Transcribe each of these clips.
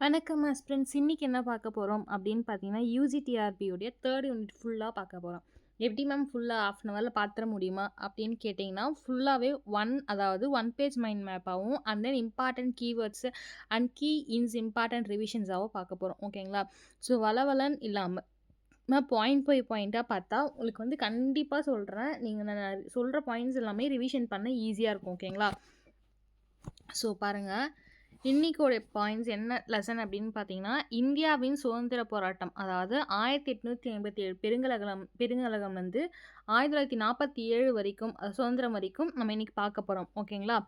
வணக்கம் ஃப்ரெண்ட்ஸ். இன்னைக்கு என்ன பார்க்க போறோம் அப்படின்னு பார்த்தீங்கன்னா, யுஜிடிஆர்பியுடைய 3 யூனிட் ஃபுல்லா பார்க்க போறோம். எப்படி மேம் ஃபுல்லா 1/2 அன் ஹவர்ல பார்த்துற முடியுமா? அப்படின்னு கேட்டிங்கன்னா, ஃபுல்லாவே அதாவது 1 பேஜ் மைண்ட் மேப்பாவும் and then important keywords and important ரிவிஷன்ஸாவும் பார்க்க போறோம். ஓகேங்களா? ஸோ வளவலன்னு இல்லாம பாயிண்ட் பை பாயிண்ட்டா பார்த்தா உங்களுக்கு வந்து கண்டிப்பா சொல்றேன். நீங்க நான் சொல்ற பாயிண்ட்ஸ் எல்லாமே ரிவிஷன் பண்ண ஈஸியா இருக்கும். ஓகேங்களா? ஸோ பாருங்க. இன்னைக்கோட பாயிண்ட்ஸ் என்ன லெசன் அப்படின்னு பார்த்தீங்கன்னா, இந்தியாவின் சுதந்திர போராட்டம். அதாவது 1857 பெருங்கலகம் வந்து 1947 வரைக்கும் சுதந்திரம் வரைக்கும் நம்ம இன்னைக்கு பார்க்க போறோம். ஓகேங்களா?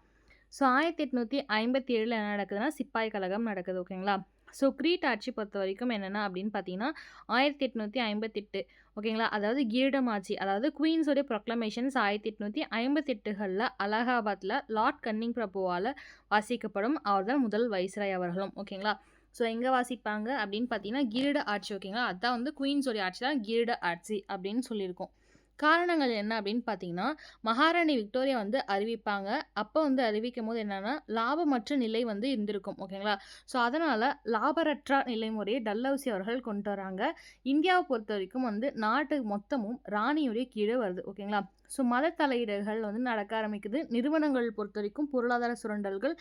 ஸோ 1857 என்ன நடக்குதுன்னா, சிப்பாய் கழகம் நடக்குது. ஓகேங்களா? ஸோ கிரீட் ஆட்சி பொறுத்த வரைக்கும் என்னென்ன அப்படின்னு பார்த்தீங்கன்னா, 1858 ஓகேங்களா? அதாவது கிரீடம் ஆட்சி, அதாவது குயின்ஸோடைய ப்ரொக்ளமேஷன்ஸ் 1858களில் அலகாபாத்தில் லார்ட் கன்னிங் பிரபுவால் வாசிக்கப்படும். அவர் தான் முதல் வைஸ்ராய் அவர்களும். ஓகேங்களா? ஸோ எங்கே வாசிப்பாங்க அப்படின்னு பார்த்தீங்கன்னா, கிரீட ஆட்சி. ஓகேங்களா? அதுதான் வந்து குயின்ஸோடைய ஆட்சி தான் கிரீட ஆட்சி அப்படின்னு சொல்லியிருக்கோம். காரணங்கள் என்ன அப்படின்னு பார்த்தீங்கன்னா, மகாராணி விக்டோரியா வந்து அறிவிப்பாங்க. அப்போ வந்து அறிவிக்கும்போது என்னன்னா, லாபமற்ற நிலை வந்து இருந்திருக்கும். ஓகேங்களா? ஸோ அதனால லாபரற்ற நிலை முறையை டல்ஹவுசி அவர்கள் கொண்டு வராங்க. இந்தியாவை பொறுத்தவரைக்கும் வந்து நாட்டு மொத்தமும் ராணியுடைய கீழே வருது. ஓகேங்களா? ஸோ மத தலையீடுகள் வந்து நடக்க ஆரம்பிக்குது. நிறுவனங்கள் பொறுத்தவரைக்கும் பொருளாதார சுரண்டல்கள்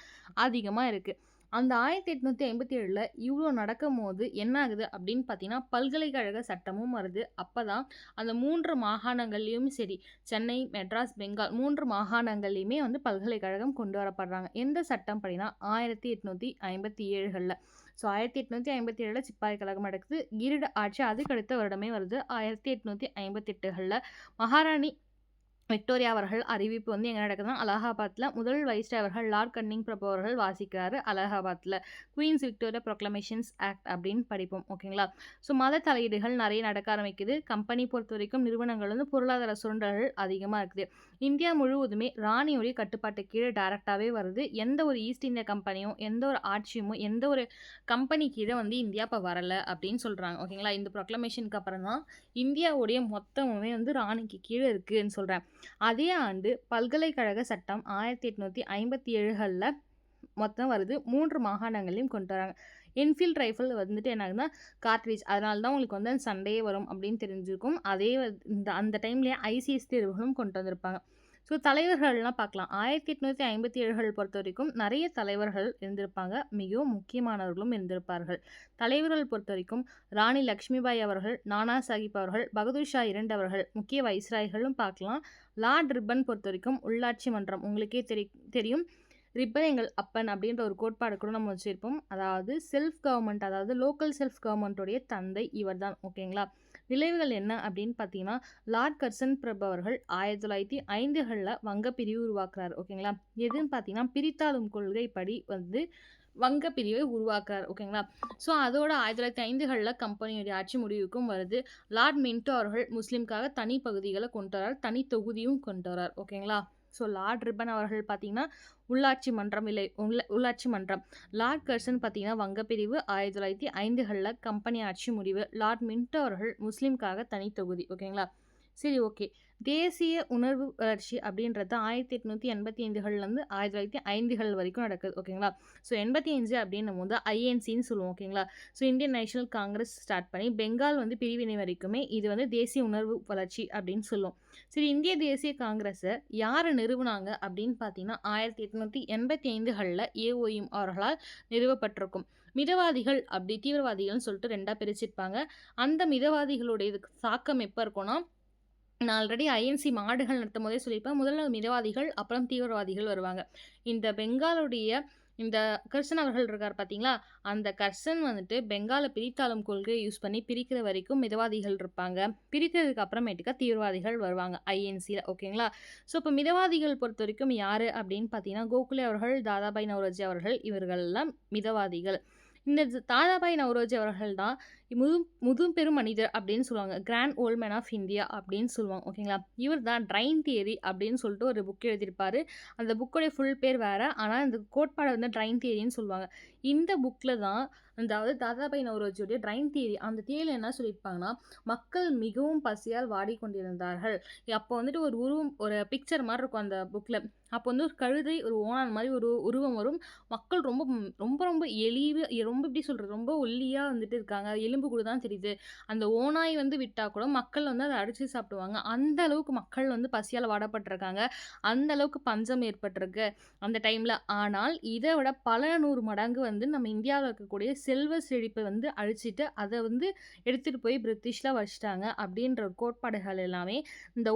அதிகமாக இருக்கு. அந்த 1857ல் இவ்வளோ நடக்கும்போது என்ன ஆகுது அப்படின்னு பார்த்தீங்கன்னா, பல்கலைக்கழக சட்டமும் வருது. அப்பதான் அந்த 3 மாகாணங்கள்லயும் சரி, சென்னை, மெட்ராஸ், பெங்கால் 3 மாகாணங்கள்லயுமே வந்து பல்கலைக்கழகம் கொண்டு வரப்படுறாங்க. எந்த சட்டம் படினா 1857களில். ஸோ 1857ல் சிப்பாய் கழகம் நடக்குது. கிரீட ஆட்சி அதுக்கு அடுத்த வருடமே வருது. 1858களில் மகாராணி விக்டோரியா அவர்கள் அறிவிப்பு வந்து எங்கே நடக்குதுன்னா, அலகாபாத்தில் முதல் வைஸ்ராய் அவர்கள் லார்ட் கன்னிங் பிரபு அவர்கள் வாசிக்கிறாரு அலகாபாத்தில். குயின்ஸ் விக்டோரியா ப்ரொக்ளமேஷன்ஸ் ஆக்ட் அப்படின்னு படிப்போம். ஓகேங்களா? ஸோ மத தலையீடுகள் நிறைய நடக்க ஆரம்பிக்குது. கம்பெனி பொறுத்த வரைக்கும் நிறுவனங்கள் வந்து பொருளாதார சுரண்டல்கள் அதிகமாக இருக்குது. இந்தியா முழுவதுமே ராணியுடைய கட்டுப்பாட்டு கீழே டைரக்டாகவே வருது. எந்த ஒரு ஈஸ்ட் இந்தியா கம்பெனியும் எந்த ஒரு ஆட்சியுமோ எந்த ஒரு கம்பெனி கீழே வந்து இந்தியா இப்போ வரலை அப்படின்னு சொல்கிறாங்க. ஓகேங்களா? இந்த ப்ரொக்ளமேஷனுக்கு அப்புறம் தான் இந்தியாவுடைய மொத்தமுமே வந்து ராணிக்கு கீழே இருக்குதுன்னு சொல்கிறேன். அதே ஆண்டு பல்கலைக்கழக சட்டம் 1857களில் மொத்தம் வருது. 3 மாகாணங்களையும் கொண்டு வராங்க. என்ஃபீல்ட் ரைஃபிள் வந்துட்டு என்ன ஆகுதுன்னா, கார்ட்ரிட்ஜ். அதனால தான் உங்களுக்கு வந்து அந்த சண்டையே வரும் அப்படின்னு தெரிஞ்சிருக்கும். அதே அந்த டைம்லேயே ஐசிஎஸ் தேர்வுகளும் கொண்டு வந்திருப்பாங்க. ஸோ தலைவர்கள்லாம் பார்க்கலாம். 1857கள் பொறுத்த வரைக்கும் நிறைய தலைவர்கள் இருந்திருப்பாங்க. மிகவும் முக்கியமானவர்களும் இருந்திருப்பார்கள். தலைவர்கள் பொறுத்த வரைக்கும் ராணி லக்ஷ்மிபாய் அவர்கள், நானா சாஹிப் அவர்கள், பகதூர் ஷா 2 அவர்கள் முக்கிய வைஸ்ராய்களும் பார்க்கலாம். லார்ட் ரிப்பன் பொறுத்த வரைக்கும் உள்ளாட்சி மன்றம் உங்களுக்கே தெரியும். ரிப்பன் எங்கள் அப்பன் அப்படின்ற ஒரு கோட்பாடு கூட நம்ம வச்சுருப்போம். அதாவது செல்ஃப் கவர்மெண்ட், அதாவது லோக்கல் செல்ஃப் கவர்மெண்ட்டோடைய தந்தை இவர் தான். ஓகேங்களா? விளைவுகள் என்ன அப்படின்னு பார்த்தீங்கன்னா, லார்ட் கர்சன் பிரபு அவர்கள் 1905களில் வங்கப்பிரிவு உருவாக்குறாரு. ஓகேங்களா? எதுன்னு பார்த்தீங்கன்னா, பிரித்தாளும் கொள்கைப்படி வந்து வங்கப்பிரிவை உருவாக்குறார். ஓகேங்களா? ஸோ அதோட 1905களில் கம்பெனியுடைய ஆட்சி முடிவுக்கும் வருது. லார்ட் மின்டோ அவர்கள் முஸ்லீம்காக தனி பகுதிகளை கொண்டு வரார். தனி தொகுதியும் கொண்டு வரார். ஓகேங்களா? ஸோ லார்ட் ரிப்பன் அவர்கள் பார்த்தீங்கன்னா உள்ளாட்சி மன்றம் உள்ளாட்சி மன்றம். லார்ட் கர்சன் பார்த்தீங்கன்னா வங்கப்பிரிவு 1905களில் கம்பெனி ஆட்சி முடிவு. லார்ட் மின்டோ அவர்கள் முஸ்லீம்காக தனி தொகுதி. ஓகேங்களா? சரி, ஓகே. தேசிய உணர்வு வளர்ச்சி அப்படின்றது 1885லேருந்து 1905கள் வரைக்கும் நடக்குது. ஓகேங்களா? ஸோ 85 அப்படின்னும் போது ஐஎன்சின்னு சொல்லுவோம். ஓகேங்களா? So Indian national Congress start பண்ணி பெங்கால் வந்து பிரிவினை வரைக்குமே இது வந்து தேசிய உணர்வு வளர்ச்சி அப்படின்னு சொல்லுவோம். சரி, இந்திய தேசிய காங்கிரஸை யார் நிறுவனாங்க அப்படின்னு பார்த்தீங்கன்னா 1885களில் ஏஓஎம் அவர்களால் நிறுவப்பட்டிருக்கும். மிதவாதிகள் அப்படி தீவிரவாதிகள்னு சொல்லிட்டு 2ஆக பிரிச்சிருப்பாங்க. அந்த மிதவாதிகளுடைய தாக்கம் எப்போ இருக்கும்னா, நான் ஆல்ரெடி ஐஎன்சி மாடுகள் நடத்தும் போதே சொல்லியிருப்பேன். முதல்ல மிதவாதிகள், அப்புறம் தீவிரவாதிகள் வருவாங்க. இந்த பெங்காலுடைய இந்த கர்சன் அவர்கள் இருக்கார் பார்த்தீங்களா, அந்த கர்சன் வந்துட்டு பெங்காலை பிரித்தாளும் கொள்கையை யூஸ் பண்ணி பிரிக்கிற வரைக்கும் மிதவாதிகள் இருப்பாங்க. பிரித்ததுக்கு அப்புறமேட்டுக்கா தீவிரவாதிகள் வருவாங்க ஐஎன்சியில். ஓகேங்களா? ஸோ இப்போ மிதவாதிகள் பொறுத்த வரைக்கும் யார் அப்படின்னு பார்த்தீங்கன்னா, கோகுலே அவர்கள், தாதாபாய் நவ்ரோஜி அவர்கள், இவர்கள்லாம் மிதவாதிகள். இந்த தாதாபாய் நவ்ரோஜி அவர்கள் தான் முதுபெரும் மனிதர் அப்படின்னு சொல்லுவாங்க. Grand old man of India அப்படின்னு சொல்லுவாங்க. ஓகேங்களா? இவர் தான் ட்ரைன் தியரி அப்படின்னு சொல்லிட்டு ஒரு புக் எழுதியிருப்பாரு. அந்த புக்கோடைய ஃபுல் பேர் வேறு. ஆனால் இந்த கோட்பாடை வந்து ட்ரைன் தியரின்னு சொல்லுவாங்க. இந்த புக்கில் தான் அதாவது தாதாபாய் நௌரோஜியோடைய ட்ரைன் தியரி. அந்த தியரியில என்ன சொல்லியிருப்பாங்கன்னா, மக்கள் மிகவும் பசியால் வாடிக்கொண்டிருந்தார்கள். அப்போ வந்துட்டு ஒரு ஒரு பிக்சர் மாரி இருக்கும் அந்த புக்ல. அப்போ வந்து ஒரு கழுதை, ஒரு ஓணான் மாரி ஒரு உருவம் வரும். மக்கள் ரொம்ப ரொம்ப ரொம்ப ரொம்ப எப்படி சொல்றது? ரொம்ப ஒல்லியா வந்துட்டு இருக்காங்க. எலும்பு கூடு தான் தெரியுது. அந்த ஓநாய் வந்து விட்டா கூட மக்கள் வந்து அத அடிச்சு சாப்பிடுவாங்க. அந்த அளவுக்கு மக்கள் வந்து பசியால வாடப்பட்டுருக்காங்க. அந்த அளவுக்கு பஞ்சம் ஏற்பட்டிருக்கு அந்த டைம்ல. ஆனால் இத விட பல 100 மடங்கு வந்து நம்ம இந்தியாவுல இருக்கக்கூடிய செல்வ செழிப்ப வந்து அழிச்சிட்டு, அத வந்து எடுத்துட்டு போய் பிரிட்டிஷ்ல வச்சுட்டாங்க. அப்படின்ற ஒரு கோட்பாடுகள் எல்லாமே இந்த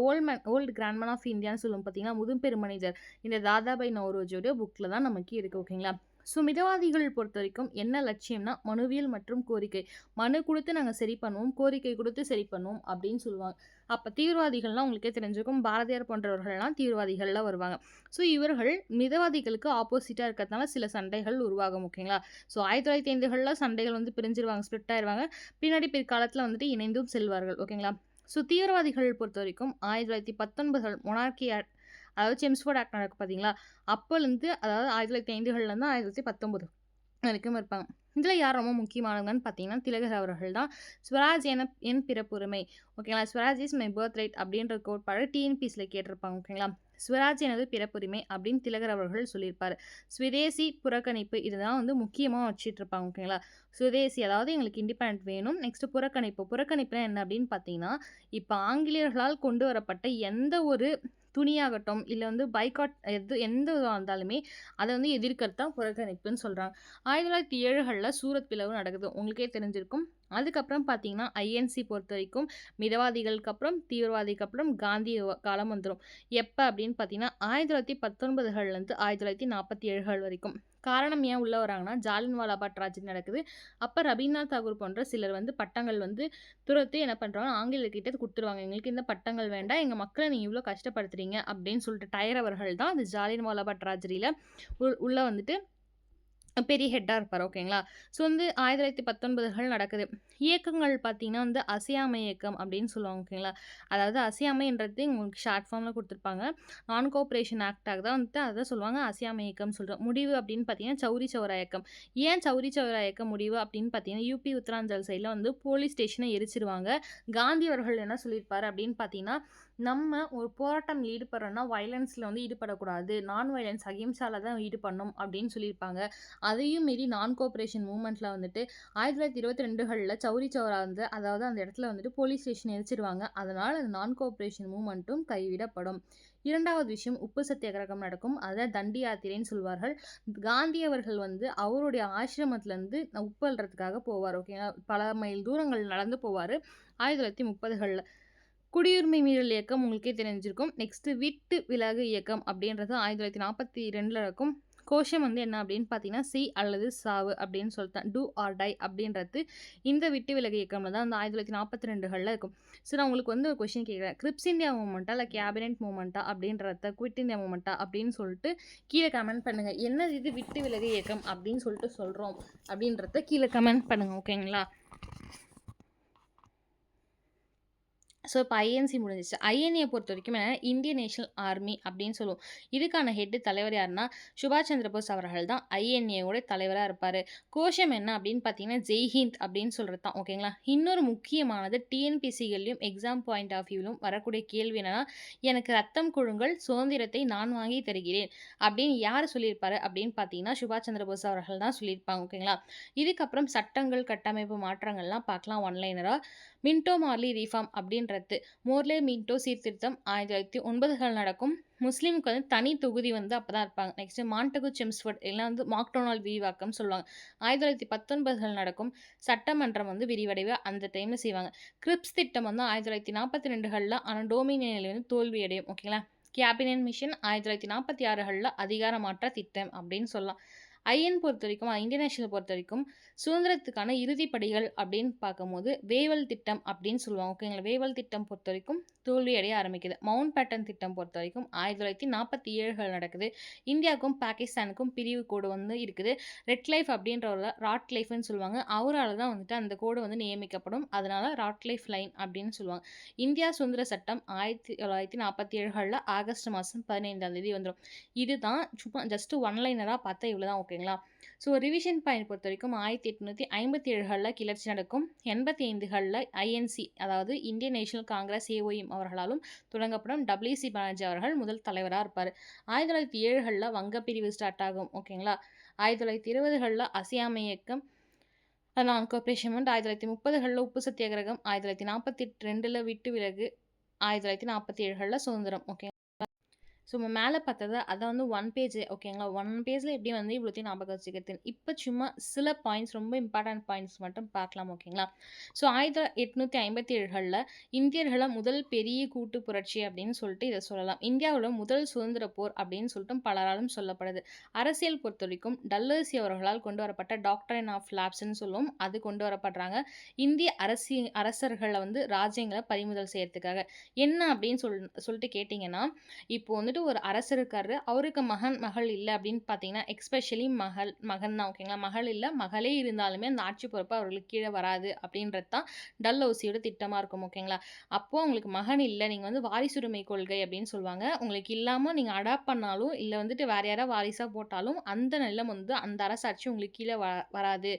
ஓல்டு கிராண்ட்மேன் ஆஃப் இந்தியான்னு சொல்லுவோம் பார்த்தீங்களா? முதுபெரும் மனிதர். இந்த தாதாபாய் நௌரோஜியோட புக்ல தான் நமக்கு இருக்கு. ஓகேங்களா? ஸோ மிதவாதிகள் பொறுத்தவரைக்கும் என்ன லட்சியம்னா, மனுவியல் மற்றும் கோரிக்கை. மனு குடுத்து நாங்க சரி பண்ணுவோம். கோரிக்கை குடுத்து சரி பண்ணுவோம் அப்படின்னு சொல்லுவாங்க. அப்ப தீவிரவாதிகள்லாம் உங்களுக்கே தெரிஞ்சிருக்கும். பாரதியார் போன்றவர்கள்லாம் தீவிரவாதிகள்ல வருவாங்க. ஸோ இவர்கள் மிதவாதிகளுக்கு ஆப்போசிட்டா இருக்கிறதுனால சில சண்டைகள் உருவாகும். ஓகேங்களா? ஸோ 1905கள்ல சண்டைகள் வந்து பிரிஞ்சிருவாங்க. ஸ்ப்ளிட் ஆயிருவாங்க. பின்னாடி பிற்காலத்துல வந்துட்டு இணைந்தும் செல்வார்கள். ஓகேங்களா? ஸோ தீவிரவாதிகள் பொறுத்தவரைக்கும் 1919 மொனார்கி ஆக்ட், அதாவது செம்ஸ்ஃபோர்ட் ஆக்ட் நடக்கும் பார்த்தீங்களா? அப்போலேருந்து அதாவது 1905கள்லேருந்து 1919 வரைக்கும் இருப்பாங்க. இதில யார் ரொம்ப முக்கியமானவங்கன்னு பார்த்தீங்கன்னா, திலகர் அவர்கள் தான். ஸ்வராஜ் என் பிறப்புரிமை. ஓகேங்களா? Swaraj is my birth right அப்படின்ற கோட்பாடு டிஎன்பிஎஸ்சில கேட்டிருப்பாங்க. ஓகேங்களா? ஸ்வராஜ் எனது பிறப்புரிமை அப்படின்னு திலகர் அவர்கள் சொல்லியிருப்பாரு. சுதேசி புறக்கணிப்பு இதுதான் வந்து முக்கியமா வச்சுட்ருப்பாங்க. ஓகேங்களா? சுதேசி அதாவது எங்களுக்கு இண்டிபெண்டன்ட் வேணும். நெக்ஸ்ட் புறக்கணிப்பு. புறக்கணிப்புனா என்ன அப்படின்னு பார்த்தீங்கன்னா, இப்ப ஆங்கிலேயர்களால் கொண்டு வரப்பட்ட எந்த ஒரு துணியாகட்டும், இல்ல வந்து பாய்காட் எந்த இதுவா இருந்தாலுமே, அத வந்து எதிர்க்கிறது தான் புறக்கணிப்புன்னு சொல்றாங்க. 1907கள்ல சூரத் பிளவு நடக்குது. உங்களுக்கே தெரிஞ்சிருக்கும். அதுக்கப்புறம் பார்த்தீங்கன்னா, ஐஎன்சி பொறுத்தவரைக்கும் மிதவாதிகளுக்கு அப்புறம், தீவிரவாதிக்கு அப்புறம் காந்தி காலம் வந்துரும். எப்ப அப்படின்னு பார்த்தீங்கன்னா, 1919கள்லேருந்து 1947கள் வரைக்கும். காரணம் ஏன் உள்ள வராங்கன்னா, ஜாலியன்வாலா பாக் ட்ராஜடி நடக்குது. அப்ப ரவீந்திரநாத் தாகூர் போன்ற சிலர் வந்து பட்டங்கள் வந்து துரத்தி என்ன பண்றாங்க, ஆங்கிலேயர்கிட்ட குடுத்துருவாங்க. எங்களுக்கு இந்த பட்டங்கள் வேண்டாம். எங்க மக்கள நீங்க இவ்ளோ கஷ்டப்படுத்துறீங்க அப்படின்னு சொல்லிட்டு டயர் அவர்கள் தான் அந்த ஜாலியன்வாலா பாக் ட்ராஜடில உள்ள வந்துட்டு பெரிய ஹெட்டா இருப்பாரு. ஓகேங்களா? ஸோ வந்து 1919கள் நடக்குது. இயக்கங்கள் பார்த்தீங்கன்னா வந்து அசையாமை இயக்கம் அப்படின்னு சொல்லுவாங்க. ஓகேங்களா? அதாவது அசையாமைன்றது உங்களுக்கு ஷார்ட் ஃபார்ம்ல குடுத்துருப்பாங்க. நான் கோஆப்பரேஷன் ஆக்டாக தான் வந்துட்டு அதான் சொல்லுவாங்க அசையாமை இயக்கம்னு சொல்றோம். முடிவு அப்படின்னு பார்த்தீங்கன்னா, சௌரி சௌரா இயக்கம். ஏன் சௌரி சௌரா இயக்கம் முடிவு அப்படின்னு பார்த்தீங்கன்னா, யூபி உத்தராஞ்சல் சைட்ல வந்து போலீஸ் ஸ்டேஷன எரிச்சிருவாங்க. காந்தி அவர்கள் என்ன சொல்லியிருப்பாரு அப்படின்னு பார்த்தீங்கன்னா, நம்ம ஒரு போராட்டம் ஈடுபடுறோம்னா, வயலன்ஸ்ல வந்து ஈடுபடக்கூடாது. நான் வயலன்ஸ் அகிம்சால தான் ஈடுபடணும் அப்படின்னு சொல்லியிருப்பாங்க. அதையும் மீறி நான் கோஆப்பரேஷன் மூவ்மெண்ட்ல வந்துட்டு 1922கள்ல சௌரி சௌரா வந்து அதாவது அந்த இடத்துல வந்துட்டு போலீஸ் ஸ்டேஷன் எரிச்சிருவாங்க. அதனால அந்த நான் கோஆப்பரேஷன் மூவ்மெண்ட்டும் கைவிடப்படும். 2வது விஷயம் உப்பு சத்தியாகிரகம் நடக்கும். அத தண்டி யாத்திரைன்னு சொல்வார்கள். காந்தி அவர்கள் வந்து அவருடைய ஆசிரமத்திலருந்து உப்பு அள்ளுறதுக்காக போவாரு. ஓகேங்களா? பல மைல் தூரங்கள் நடந்து போவாரு. 1930கள்ல. குடியுரிமை மீறல் இயக்கம் உங்களுக்கே தெரிஞ்சிருக்கும். நெக்ஸ்ட் விட்டு விலகு இயக்கம் அப்படின்றது 1942ல நடக்கும். கோஷம் வந்து என்ன அப்படின்னு பார்த்தீங்கன்னா, "செய் அல்லது சாவு" அப்படின்னு சொல்லிட்டேன். டூ ஆர் டை அப்படின்றது இந்த விட்டு விலகு இயக்கம்ல தான் அந்த 1942கள்ல இருக்கும். சரி நான் உங்களுக்கு வந்து ஒரு கொஸ்டின் கேட்குறேன். கிரிப்ஸ் இந்தியா மூவ்மெண்ட்டா இல்ல கேபினெட் மூவ்மெண்ட்டா அப்படின்றத குவிட் இந்தியா மூவ்மெண்ட்டா அப்படின்னு சொல்லிட்டு கீழ கமெண்ட் பண்ணுங்க. என்னது இது விட்டு விலகு இயக்கம் அப்படின்னு சொல்லிட்டு சொல்றோம் அப்படின்றத கீழ கமெண்ட் பண்ணுங்க. ஓகேங்களா? ஸோ இப்போ ஐஎன்சி முடிஞ்சிச்சு. ஐஎன்ஏ பொறுத்தவரைக்கும் என்னன்னா, இந்தியன் நேஷனல் ஆர்மி அப்படின்னு சொல்லுவோம். இதுக்கான ஹெட் தலைவர் யாருன்னா, சுபாஷ் சந்திர போஸ் அவர்கள் தான் ஐஎன்ஏவோட தலைவரா இருப்பாரு. கோஷம் என்ன அப்படின்னு பார்த்தீங்கன்னா, ஜெய் ஹிந்த் அப்படின்னு சொல்றது தான். ஓகேங்களா? இன்னொரு முக்கியமானது டிஎன்பிஎஸ்சிகள்லயும் எக்ஸாம் பாயிண்ட் ஆஃப் வியூலும் வரக்கூடிய கேள்வி என்னன்னா, எனக்கு ரத்தம் கொடுங்கள், சுதந்திரத்தை நான் வாங்கி தருகிறேன் அப்படின்னு யார் சொல்லியிருப்பாரு அப்படின்னு பார்த்தீங்கன்னா, சுபாஷ் சந்திர போஸ் அவர்கள் தான் சொல்லியிருப்பாங்க. ஓகேங்களா? இதுக்கப்புறம் சட்டங்கள், கட்டமைப்பு மாற்றங்கள்லாம் பார்க்கலாம் ஒன்லைனரா. மின்டோ மார்லி ரீஃபார்ம் அப்படின்றது மோர்லே மின்டோ சீர்திருத்தம் 1909கள் நடக்கும். முஸ்லீமுக்கு வந்து தனி தொகுதி வந்து அப்பதான் இருப்பாங்க. நெக்ஸ்ட் மாண்டகு செம்ஸ்ஃபோர்ட் எல்லாம் வந்து மாக்டொனால்ட் விரிவாக்கம் சொல்லுவாங்க. 1919கள் நடக்கும். சட்டமன்றம் வந்து விரிவடைவு அந்த டைம்ல செய்வாங்க. கிரிப்ஸ் திட்டம் வந்து 1942கள்ல ஆனால் டோமினியனில் வந்து தோல்வியடையும். ஓகேங்களா? கேபினட் மிஷன் 1946கள்ல அதிகார மாற்ற திட்டம் அப்படின்னு சொல்லலாம். ஐஎன் பொறுத்தவரைக்கும் இந்தியன் நேஷனல் பொறுத்தவரைக்கும் சுதந்திரத்துக்கான இறுதிப் படிகள் அப்படின்னு பார்க்கும்போது வேவல் திட்டம் அப்படின்னு சொல்லுவாங்க. ஓகேங்களா? வேவல் திட்டம் பொறுத்தவரைக்கும் தோல்வியடைய ஆரம்பிக்குது. மவுண்ட் பேட்டன் திட்டம் பொறுத்தவரைக்கும் 1947கள் நடக்குது. இந்தியாவுக்கும் பாகிஸ்தானுக்கும் பிரிவு கோடு வந்து இருக்குது. ரெட் லைஃப் அப்படின்றவர ராட் லைஃப்னு சொல்லுவாங்க. அவரால் தான் வந்துட்டு அந்த கோடு வந்து நியமிக்கப்படும். அதனால ராட் லைஃப் லைன் அப்படின்னு சொல்லுவாங்க. இந்தியா சுதந்திர சட்டம் 1947களில் ஆகஸ்ட் மாதம் 15ஆம் தேதி வந்துடும். இதுதான் சும்மா ஜஸ்ட் ஒன் லைனராக பார்த்தா இவ்வளோ தான். ஓகே. ஓகேங்களா. ஸோ ரிவிஷன் பாயிண்ட் பொறுத்த வரைக்கும் 1857களில் கிளர்ச்சி நடக்கும். 85களில் ஐஎன்சி அதாவது இந்தியன் நேஷனல் காங்கிரஸ் ஏஓஎம் அவர்களாலும் தொடங்கப்படும். டபிள்யூசி பானர்ஜி அவர்கள் முதல் தலைவராக இருப்பார். 1907களில் வங்கப்பிரிவு ஸ்டார்ட் ஆகும். ஓகேங்களா. 1920களில் அசையாமை இயக்கம் நான் கோஆப்ரேஷன் மூமெண்ட். 1930களில் உப்பு சத்தியாகிரகம். 1942ல் விட்டு விலகு. 1947களில் சுதந்திரம். ஓகே. ஸோ நம்ம மேலே பார்த்தது அதை வந்து 1 பேஜ் ஓகேங்களா. 1 பேஜில் எப்படி வந்து இவ்வளோத்தையும் ஞாபகம் வச்சுக்கிறது. இப்போ சும்மா சில பாயிண்ட்ஸ் ரொம்ப இம்பார்ட்டன்ட் பாயிண்ட்ஸ் மட்டும் பார்க்கலாம். ஓகேங்களா. ஸோ 1857களில் இந்தியர்களை முதல் பெரிய கூட்டு புரட்சி அப்படின்னு சொல்லிட்டு இதை சொல்லலாம். இந்தியாவோட முதல் சுதந்திர போர் அப்படின்னு சொல்லிட்டு பலராலும் சொல்லப்படுது. அரசியல் பொறுத்த வரைக்கும் டல்லர்சி அவர்களால் கொண்டு வரப்பட்ட டாக்டரின் ஆஃப் லேப்ஸ்ன்னு சொல்லுவோம். அது கொண்டு வரப்படுறாங்க. இந்திய அரசர்களை வந்து ராஜ்யங்களை பறிமுதல் செய்யறதுக்காக. என்ன அப்படின்னு சொல்லிட்டு கேட்டிங்கன்னா, இப்போ வந்துட்டு ஒரு அரசர் இருக்காரு. அவருக்கு மகள் இல்லை அப்படின்னு பார்த்தீங்கன்னா, எக்ஸ்பெஷலி மகன் தான். ஓகேங்களா. மகள் இல்லை, மகளே இருந்தாலுமே அந்த ஆட்சி பொறுப்பு அவர்களுக்கு கீழே வராது அப்படின்றது தான் டல்ஹௌசியோட திட்டமாக இருக்கும். ஓகேங்களா. அப்போது உங்களுக்கு மகன் இல்லை, நீங்கள் வந்து வாரிசுரிமை கொள்கை அப்படின்னு சொல்லுவாங்க. உங்களுக்கு இல்லாமல் நீங்கள் அடாப்ட் பண்ணாலும் இல்லை வந்துட்டு வேற யாராவது வாரிசாக போட்டாலும் அந்த நிலம் வந்து அந்த அரசாட்சி உங்களுக்கு கீழே வராது,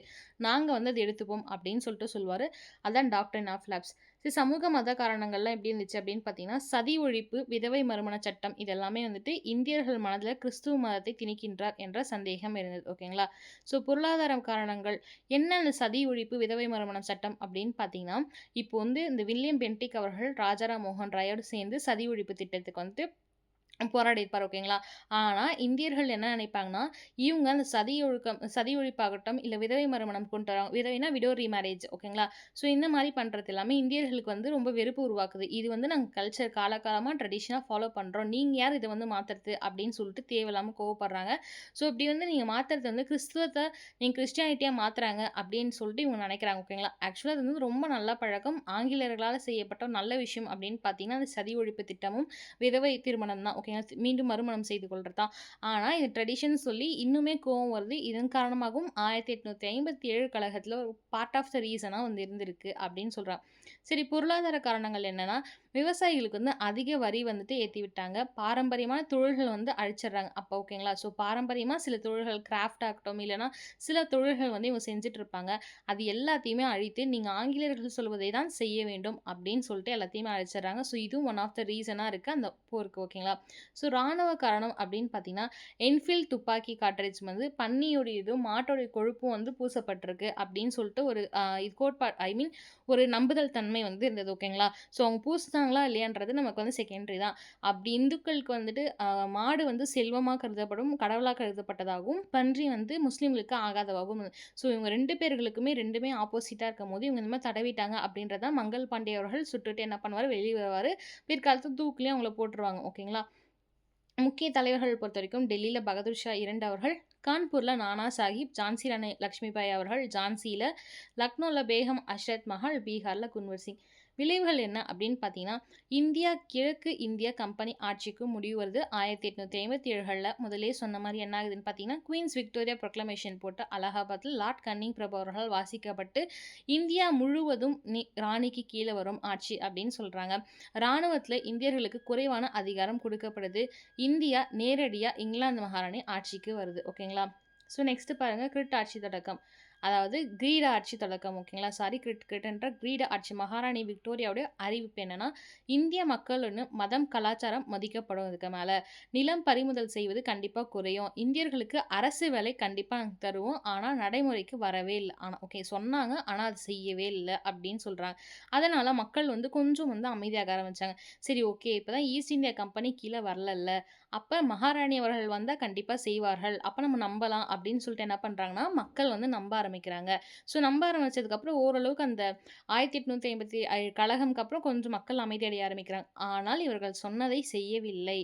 நாங்கள் வந்து அதை எடுத்துப்போம் அப்படின்னு சொல்லிட்டு சொல்லுவார். அதான் டாக்டரின் ஆஃப் லேப்ஸ். சமூக மத காரணங்கள்லாம் எப்படி இருந்துச்சு அப்படின்னு பார்த்தீங்கன்னா, சதி ஒழிப்பு, விதவை மறுமண சட்டம் இதெல்லாமே வந்துட்டு இந்தியர்கள் மனதில் கிறிஸ்துவ மதத்தை திணிக்கின்றார் என்ற சந்தேகம் இருந்தது. ஓகேங்களா. ஸோ பொருளாதார காரணங்கள் என்ன, அந்த சதி ஒழிப்பு, விதவை மறுமணம் சட்டம் அப்படின்னு பார்த்தீங்கன்னா, இப்போ வந்து இந்த வில்லியம் பென்டிக் அவர்கள் ராஜாராம் மோகன் ராயோடு சேர்ந்து சதி ஒழிப்பு திட்டத்துக்கு வந்து போராடி இருப்பார். ஓகேங்களா. ஆனால் இந்தியர்கள் என்ன நினைப்பாங்கன்னா, இவங்க அந்த சதி ஒழிப்பாகட்டும் இல்லை விதவை மறுமணம் கொண்டு வராங்க. விதவைனா விடோ ரீமேரேஜ். ஓகேங்களா. ஸோ இந்த மாதிரி பண்ணுறது எல்லாமே இந்தியர்களுக்கு வந்து ரொம்ப வெறுப்பு உருவாக்குது. இது வந்து நாங்கள் கல்ச்சர் காலகாலமாக ட்ரெடிஷனாக ஃபாலோ பண்ணுறோம், நீங்கள் யார் இதை வந்து மாற்றுறது அப்படின்னு சொல்லிட்டு தேவையில்லாமல் கோவப்படுறாங்க. ஸோ இப்படி வந்து நீங்கள் மாற்றுறது வந்து கிறிஸ்துவத்தை நீங்கள் கிறிஸ்டியானிட்டியாக மாற்றுறாங்க அப்படின்னு சொல்லிட்டு இவங்க நினைக்கிறாங்க. ஓகேங்களா. ஆக்சுவலாக அது வந்து ரொம்ப நல்ல பழக்கம், ஆங்கிலேயர்களால் செய்யப்பட்ட நல்ல விஷயம் அப்படின்னு பார்த்தீங்கன்னா, அந்த சதி ஒழிப்பு திட்டமும் விதவை திருமணம் தான். ஓகேங்களா. மீண்டும் மறுமணம் செய்து கொள்றது தான். ஆனால் இது ட்ரெடிஷன் சொல்லி இன்னுமே கோவம் வருது. இதன் காரணமாகவும் 1857 கழகத்தில் ஒரு பார்ட் ஆஃப் த ரீசனாக வந்து இருந்திருக்கு அப்படின்னு சொல்கிறாங்க. சரி, பொருளாதார காரணங்கள் என்னன்னா, விவசாயிகளுக்கு வந்து அதிக வரி வந்துட்டு ஏற்றி விட்டாங்க. பாரம்பரியமான தொழில்கள் வந்து அழிச்சிடுறாங்க அப்போ. ஓகேங்களா. ஸோ பாரம்பரியமாக சில தொழில்கள் கிராஃப்ட் ஆகட்டும் இல்லைனா சில தொழில்கள் வந்து இவங்க செஞ்சுட்டு இருப்பாங்க. அது எல்லாத்தையுமே அழித்து நீங்கள் ஆங்கிலேயர்கள் சொல்வதை தான் செய்ய வேண்டும் அப்படின்னு சொல்லிட்டு எல்லாத்தையுமே அழிச்சிடுறாங்க. ஸோ இதுவும் ஒன் ஆஃப் த ரீசனாக இருக்குது அந்த போருக்கு. ஓகேங்களா. ஸோ ராணுவ காரணம் அப்படின்னு பார்த்தீங்கன்னா, என்ஃபீல்ட் துப்பாக்கி காட்ரேஜ் வந்து பன்னியோடைய இதுவும் மாட்டோடைய கொழுப்பும் வந்து பூசப்பட்டிருக்கு அப்படின்னு சொல்லிட்டு ஒரு இது கோட்பாடு, ஐ மீன் ஒரு நம்புதல் தன்மை வந்து இருந்தது. ஓகேங்களா. ஸோ அவங்க பூசினாங்களா இல்லையான்றது நமக்கு வந்து செகண்டரி தான். அப்படி இந்துக்களுக்கு வந்துட்டு மாடு வந்து செல்வமாக கருதப்படும், கடவுளாக கருதப்பட்டதாகவும், பன்றி வந்து முஸ்லீம்களுக்கு ஆகாதவாகவும். ஸோ இவங்க 2 பேர்களுக்குமே 2மே ஆப்போசிட்டாக இருக்கும் போது இவங்க இந்த மாதிரி தடவிட்டாங்க அப்படின்றத மங்கள் பாண்டே அவர்கள் சுட்டுட்டு என்ன பண்ணுவார், வெளியே வருவார். பிற்காலத்தில் தூக்குலேயே அவங்கள போட்டுருவாங்க. ஓகேங்களா. முக்கிய தலைவர்கள் பொறுத்த வரைக்கும் டெல்லியில் பகதூர் ஷா 2 அவர்கள், கான்பூரில் நானா சாஹிப், ஜான்சி ராணி லக்ஷ்மிபாய் அவர்கள் ஜான்சியில், லக்னோவில் பேகம் அஷ்ரத் மஹால், பீகாரில் குன்வர் சிங். விளைவுகள் என்ன அப்படின்னு பார்த்தீங்கன்னா, கிழக்கு இந்திய கம்பெனி ஆட்சிக்கு முடிவு வருது 1857களில். முதலே சொன்ன மாதிரி என்ன ஆகுதுன்னு பார்த்தீங்கன்னா, குவீன்ஸ் விக்டோரியா ப்ரொக்ளமேஷன் போட்டு அலகாபாத்தில் லார்ட் கன்னிங் பிரபு அவர்களால் வாசிக்கப்பட்டு இந்தியா முழுவதும் ராணிக்கு கீழே வரும் ஆட்சி அப்படின்னு சொல்கிறாங்க. இராணுவத்தில் இந்தியர்களுக்கு குறைவான அதிகாரம் கொடுக்கப்படுது. இந்தியா நேரடியாக இங்கிலாந்து மகாராணி ஆட்சிக்கு வருது. ஓகேங்களா. ஸோ நெக்ஸ்ட் பாருங்கள், கிரிட் ஆட்சி தொடக்கம், அதாவது கிரீட ஆட்சி தொடக்கம். ஓகேங்களா. சாரி, கிரிட்ன்ற கிரீட ஆட்சி. மகாராணி விக்டோரியாவுடைய அறிவிப்பு என்னன்னா, இந்திய மக்கள்னு மதம் கலாச்சாரம் மதிக்கப்படும். இதுக்கு மேலே நிலம் பறிமுதல் செய்வது கண்டிப்பாக குறையும். இந்தியர்களுக்கு அரசு வேலை கண்டிப்பாக நாங்கள் தருவோம், ஆனால் நடைமுறைக்கு வரவே இல்லை. ஆனால் ஓகே சொன்னாங்க, ஆனால் அது செய்யவே இல்லை அப்படின்னு சொல்கிறாங்க. அதனால் மக்கள் வந்து கொஞ்சம் வந்து அமைதியாக ஆரம்பித்தாங்க. சரி, ஓகே, இப்போ தான் ஈஸ்ட் இந்தியா கம்பெனி கீழே வரல, அப்போ மகாராணி அவர்கள் வந்தால் கண்டிப்பாக செய்வார்கள், அப்போ நம்ம நம்பலாம் அப்படின்னு சொல்லிட்டு என்ன பண்ணுறாங்கன்னா, மக்கள் வந்து நம்ப ஆரம்பிக்கிறாங்க. ஸோ நம்ப ஆரம்பித்ததுக்கப்புறம் ஓரளவுக்கு அந்த 1857 கழகம்க்கு அப்புறம் கொஞ்சம் மக்கள் அமைதியடைய ஆரம்பிக்கிறாங்க. ஆனால் இவர்கள் சொன்னதை செய்யவில்லை.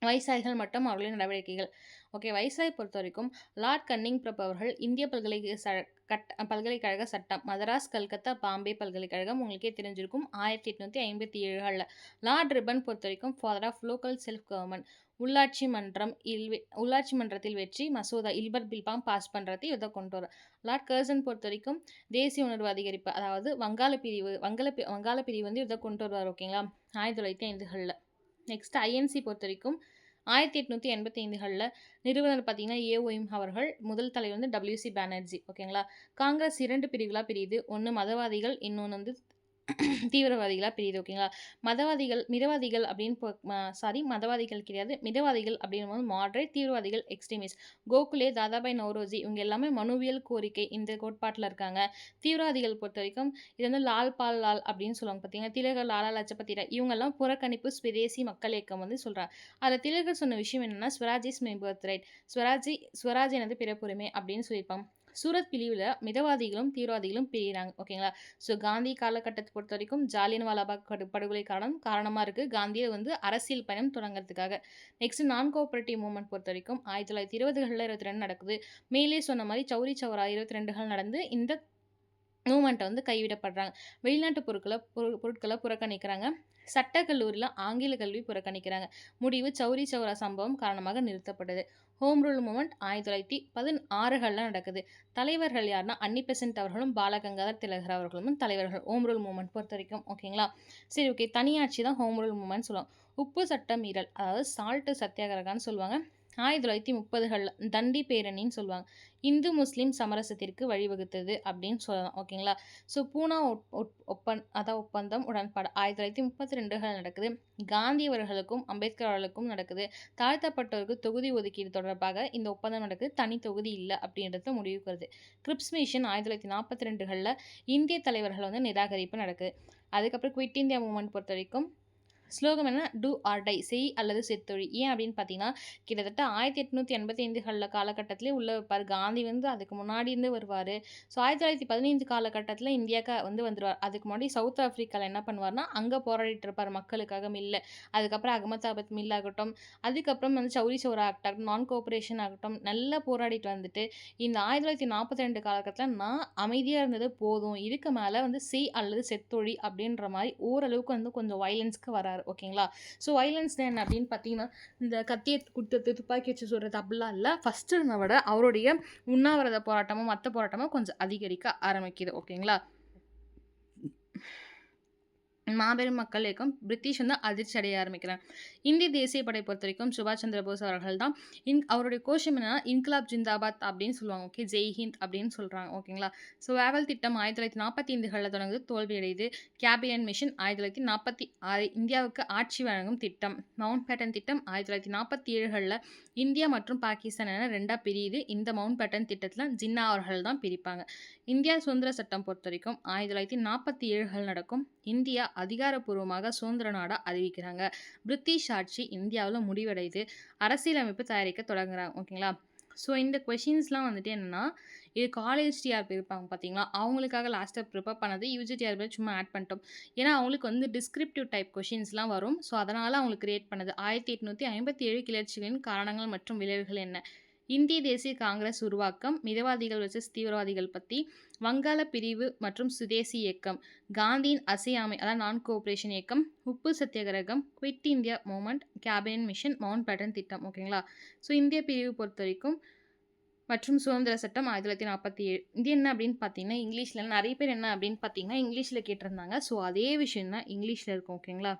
வைசாய்கள் மற்றும் அவர்களின் நடவடிக்கைகள். ஓகே, வைசாய் பொறுத்த வரைக்கும் லார்ட் கன்னிங் பிரபு அவர்கள் இந்திய பல்கலைக்கழக சட்டம், மதராஸ், கல்கத்தா, பாம்பே பல்கலைக்கழகம் உங்களுக்கே தெரிஞ்சிருக்கும் 1857களில். லார்ட் ரிப்பன் பொறுத்த வரைக்கும் father of local self government, உள்ளாட்சி மன்றத்தில் வெற்றி மசோதா இல்பர்ட் பில்பாம் பாஸ் பண்ணுறது இதை கொண்டு வர. லார்ட் கர்சன் பொறுத்த வரைக்கும் தேசிய உணர்வு அதிகரிப்பு, அதாவது வங்காள பிரிவு வந்து இதை கொண்டு வருவார். ஓகேங்களா. 1905களில். நெக்ஸ்ட் ஐஎன்சி பொறுத்த வரைக்கும் 1885களில் நிறுவனர் பார்த்தீங்கன்னா ஏஓஎம் அவர்கள். முதல் தலைவர் வந்து டபிள்யூசி பானர்ஜி. ஓகேங்களா. காங்கிரஸ் 2 பிரிவுகளா பிரியுது. ஒண்ணு மதவாதிகள், இன்னொன்னு வந்து தீவிரவாதிகளா பிரியுது. ஓகேங்களா. மிதவாதிகள் அப்படின்னு மதவாதிகள் கிடையாது. மிதவாதிகள் அப்படின்னும்போது மாடரேட், தீவிரவாதிகள் எக்ஸ்ட்ரீமிஸ்ட். கோகுலே, தாதாபாய் நௌரோஜி இவங்க எல்லாமே மனுவியல் கோரிக்கை இந்த கோட்பாட்டில் இருக்காங்க. தீவிரவாதிகள் பொறுத்தவரைக்கும் இது வந்து லால் பால் லால் அப்படின்னு சொல்லுவாங்க பார்த்தீங்கன்னா, திலகர், லாலா லஜபதி ராய் இவங்கெல்லாம் புறக்கணிப்பு ஸ்வதேசி மக்கள் இயக்கம் வந்து சொல்றாங்க. அதில் திலகர் சொன்ன விஷயம் என்னன்னா, Swaraj is my birth right. Swaraj எனது பிறப்புரிமை அப்படின்னு சொல்லியிருப்பாங்க. சூரத் பிரிவில் மிதவாதிகளும் தீவிரவாதிகளும் பிரிகிறாங்க. ஓகேங்களா. ஸோ காந்தி காலகட்டத்தை பொறுத்த வரைக்கும் ஜாலியன் வாலாபாக் படுகொலை காரணமாக இருக்குது. காந்தியை வந்து அரசியல் பயணம் தொடங்குறதுக்காக. நெக்ஸ்ட் நான் கோஆபரேட்டிவ் மூவ்மெண்ட் பொறுத்த வரைக்கும் 1920களில் 22 நடக்குது. மேலே சொன்ன மாதிரி சௌரி சௌரா 22கள் நடந்து இந்த மூமெண்ட்டை வந்து கைவிடப்படுறாங்க. வெளிநாட்டு பொருட்களை புறக்கணிக்கிறாங்க. சட்டக்கல்லூரியில் ஆங்கில கல்வி புறக்கணிக்கிறாங்க. முடிவு சௌரி சௌரா சம்பவம் காரணமாக நிறுத்தப்பட்டது. ஹோம் ரூல் மூமெண்ட் 1916களில் நடக்குது. தலைவர்கள் யாருன்னா அன்னி பெசன்ட் அவர்களும் பாலகங்காதர் திலகர் அவர்களும் தலைவர்கள் ஹோம் ரூல் மூமெண்ட் பொறுத்த வரைக்கும். ஓகேங்களா. சரி, ஓகே. தனியாட்சி தான் ஹோம் ரூல் மூமெண்ட் சொல்லுவாங்க. உப்பு சட்ட மீறல், அதாவது சால்ட்டு சத்தியாகிரகான்னு சொல்லுவாங்க. 1930களில் தண்டி பேரணின்னு சொல்லுவாங்க. இந்து முஸ்லீம் சமரசத்திற்கு வழிவகுத்தது அப்படின்னு சொல்லலாம். ஓகேங்களா. ஸோ பூனா ஒப்பந்தம் உடன்பாடு 1932கள் நடக்குது. காந்தி அவர்களுக்கும் அம்பேத்கர் அவர்களுக்கும் நடக்குது. தாழ்த்தப்பட்டவருக்கு தொகுதி ஒதுக்கீடு தொடர்பாக இந்த ஒப்பந்தம் நடக்குது. தனி தொகுதி இல்லை அப்படின்றத முடிவுக்கு வருது. கிரிப்ஸ் மிஷன் 1942களில் இந்திய தலைவர்கள் வந்து நிராகரிப்பு நடக்குது. அதுக்கப்புறம் குவிட் இந்தியா மூவ்மெண்ட் பொறுத்த வரைக்கும் ஸ்லோகம் என்ன, டூ ஆர் டை, செய் அல்லது செத்தொழி. ஏன் அப்படின்னு பார்த்தீங்கன்னா, கிட்டத்தட்ட 1885களில் காலகட்டத்திலே உள்ள வைப்பார். காந்தி வந்து அதுக்கு முன்னாடி இருந்து வருவார். ஸோ 1915 காலகட்டத்தில் இந்தியாவுக்கு வந்து வந்துடுவார். அதுக்கு முன்னாடி சவுத் ஆஃப்ரிக்காவில் என்ன பண்ணுவார்னா, அங்கே போராடிட்டு இருப்பார் மக்களுக்காக மில்ல. அதுக்கப்புறம் அகமதாபாத் மில் ஆகட்டும், அதுக்கப்புறம் வந்து சௌரி சௌரா ஆக்ட் ஆகட்டும், நான் கோஆபரேஷன் ஆகட்டும், நல்லா போராடிட்டு வந்துட்டு இந்த 1942 காலகட்டத்தில் நான் அமைதியாக இருந்தது போதும், இதுக்கு மேலே வந்து செய் அல்லது செத்தொழி அப்படின்ற மாதிரி ஓரளவுக்கு வந்து கொஞ்சம் வயலன்ஸ்க்கு வராரு. ஓகேங்களா. ஸோ வயலன்ஸ் என்ன அப்படின்னு பார்த்தீங்கன்னா, இந்த கத்தியை குடுத்து துப்பாக்கி வச்சு சொல்கிறது அப்படிலாம் இல்லை. ஃபஸ்ட்டு இருந்த விட அவருடைய உண்ணாவிரத போராட்டமும் மற்ற போராட்டமும் கொஞ்சம் அதிகரிக்க ஆரம்பிக்குது. ஓகேங்களா. மாபெரும் மக்கள் இயக்கம் பிரிட்டிஷ் வந்து அதிர்ச்சி அடைய ஆரம்பிக்கிறாங்க. இந்திய தேசிய படை பொறுத்த வரைக்கும் சுபாஷ் சந்திர போஸ் அவர்கள் தான். அவருடைய கோஷம் என்னன்னா, இன்கிலாப் ஜிந்தாபாத் அப்படின்னு சொல்லுவாங்க. ஓகே, ஜெய் ஹிந்த் அப்படின்னு சொல்கிறாங்க. ஓகேங்களா. ஸோ வேவல் திட்டம் 1945களில் தொடங்குது, தோல்வியடையுது. கேபினட் மிஷன் 1946 இந்தியாவுக்கு ஆட்சி வழங்கும் திட்டம். மவுண்ட் பேட்டன் திட்டம் 1947களில் இந்தியா மற்றும் பாகிஸ்தான் என 2ஆக பிரியுது. இந்த மவுண்ட் பேட்டன் திட்டத்தில் ஜின்னா அவர்கள் தான் பிரிப்பாங்க. இந்தியா சுதந்திர சட்டம் பொறுத்த வரைக்கும் 1947கள் நடக்கும். இந்தியா அதிகாரப்பூர்வமாக சுதந்திர நாடாக அறிவிக்கிறாங்க. பிரிட்டிஷ் ஆட்சி இந்தியாவில் முடிவடைது. அரசியலமைப்பு தயாரிக்க தொடங்குறாங்க. ஓகேங்களா. ஸோ இந்த கொஷின்ஸ்லாம் வந்துட்டு என்னென்னா, இது காலேஜ் டிஆர்பி இருப்பாங்க பார்த்தீங்களா, அவங்களுக்காக லாஸ்ட்டாக ப்ரிப்பேர் பண்ணது. யூஜி டிஆர்பி சும்மா ஆட் பண்ணிட்டோம். ஏன்னா அவங்களுக்கு வந்து டிஸ்கிரிப்டிவ் டைப் கொஷின்ஸ்லாம் வரும். ஸோ அதனால் அவங்களுக்கு கிரியேட் பண்ணது. 1857 கிளர்ச்சிகளின் காரணங்கள் மற்றும் விளைவுகள் என்ன, இந்திய தேசிய காங்கிரஸ் உருவாக்கம், மிதவாதிகள் வெர்சஸ் தீவிரவாதிகள் பற்றி, வங்காள பிரிவு மற்றும் சுதேசி இயக்கம், காந்தியின் அசையாமை அதாவது நான் கோஆபரேஷன் இயக்கம், உப்பு சத்தியாகிரகம், quit India movement, cabinet mission, Mountbatten திட்டம். ஓகேங்களா. ஸோ இந்திய பிரிவு பொறுத்த வரைக்கும் மற்றும் சுதந்திர சட்டம் 1947. இது என்ன அப்படின்னு பார்த்தீங்கன்னா, இங்கிலீஷில் நிறைய பேர் என்ன அப்படின்னு பார்த்தீங்கன்னா இங்கிலீஷில் கேட்டிருந்தாங்க. ஸோ அதே விஷயம் தான் இங்கிலீஷில் இருக்கும். ஓகேங்களா.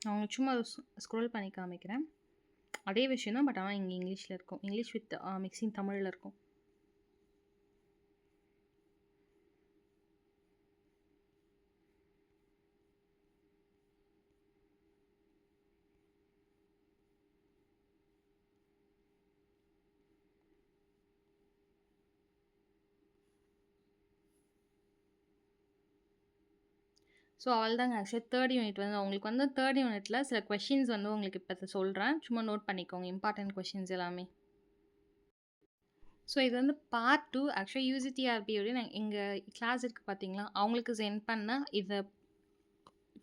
அவங்க சும்மா ஸ்க்ரோல் பண்ணி காமிக்கிறேன். அதே விஷயம் தான், பட் ஆனால் இங்கே இங்கிலீஷில் இருக்கும். இங்கிலீஷ் வித் மிக்சிங் தமிழில் இருக்கும். ஸோ அவ்வளோதாங்க. ஆக்சுவலி தேர்ட் யூனிட் வந்து உங்களுக்கு வந்து தேர்ட் யூனிட்டில் சில கொஷின்ஸ் வந்து உங்களுக்கு இப்போ சொல்கிறேன். சும்மா நோட் பண்ணிக்கோங்க இம்பார்ட்டன்ட் கொஷின்ஸ் எல்லாமே. ஸோ இது வந்து பார்ட் 2. ஆக்சுவலி யூஜிடிஆர்பியோட எங்கள் கிளாஸ் இருக்குது பார்த்தீங்களா, அவங்களுக்கு சென்ட் பண்ண இது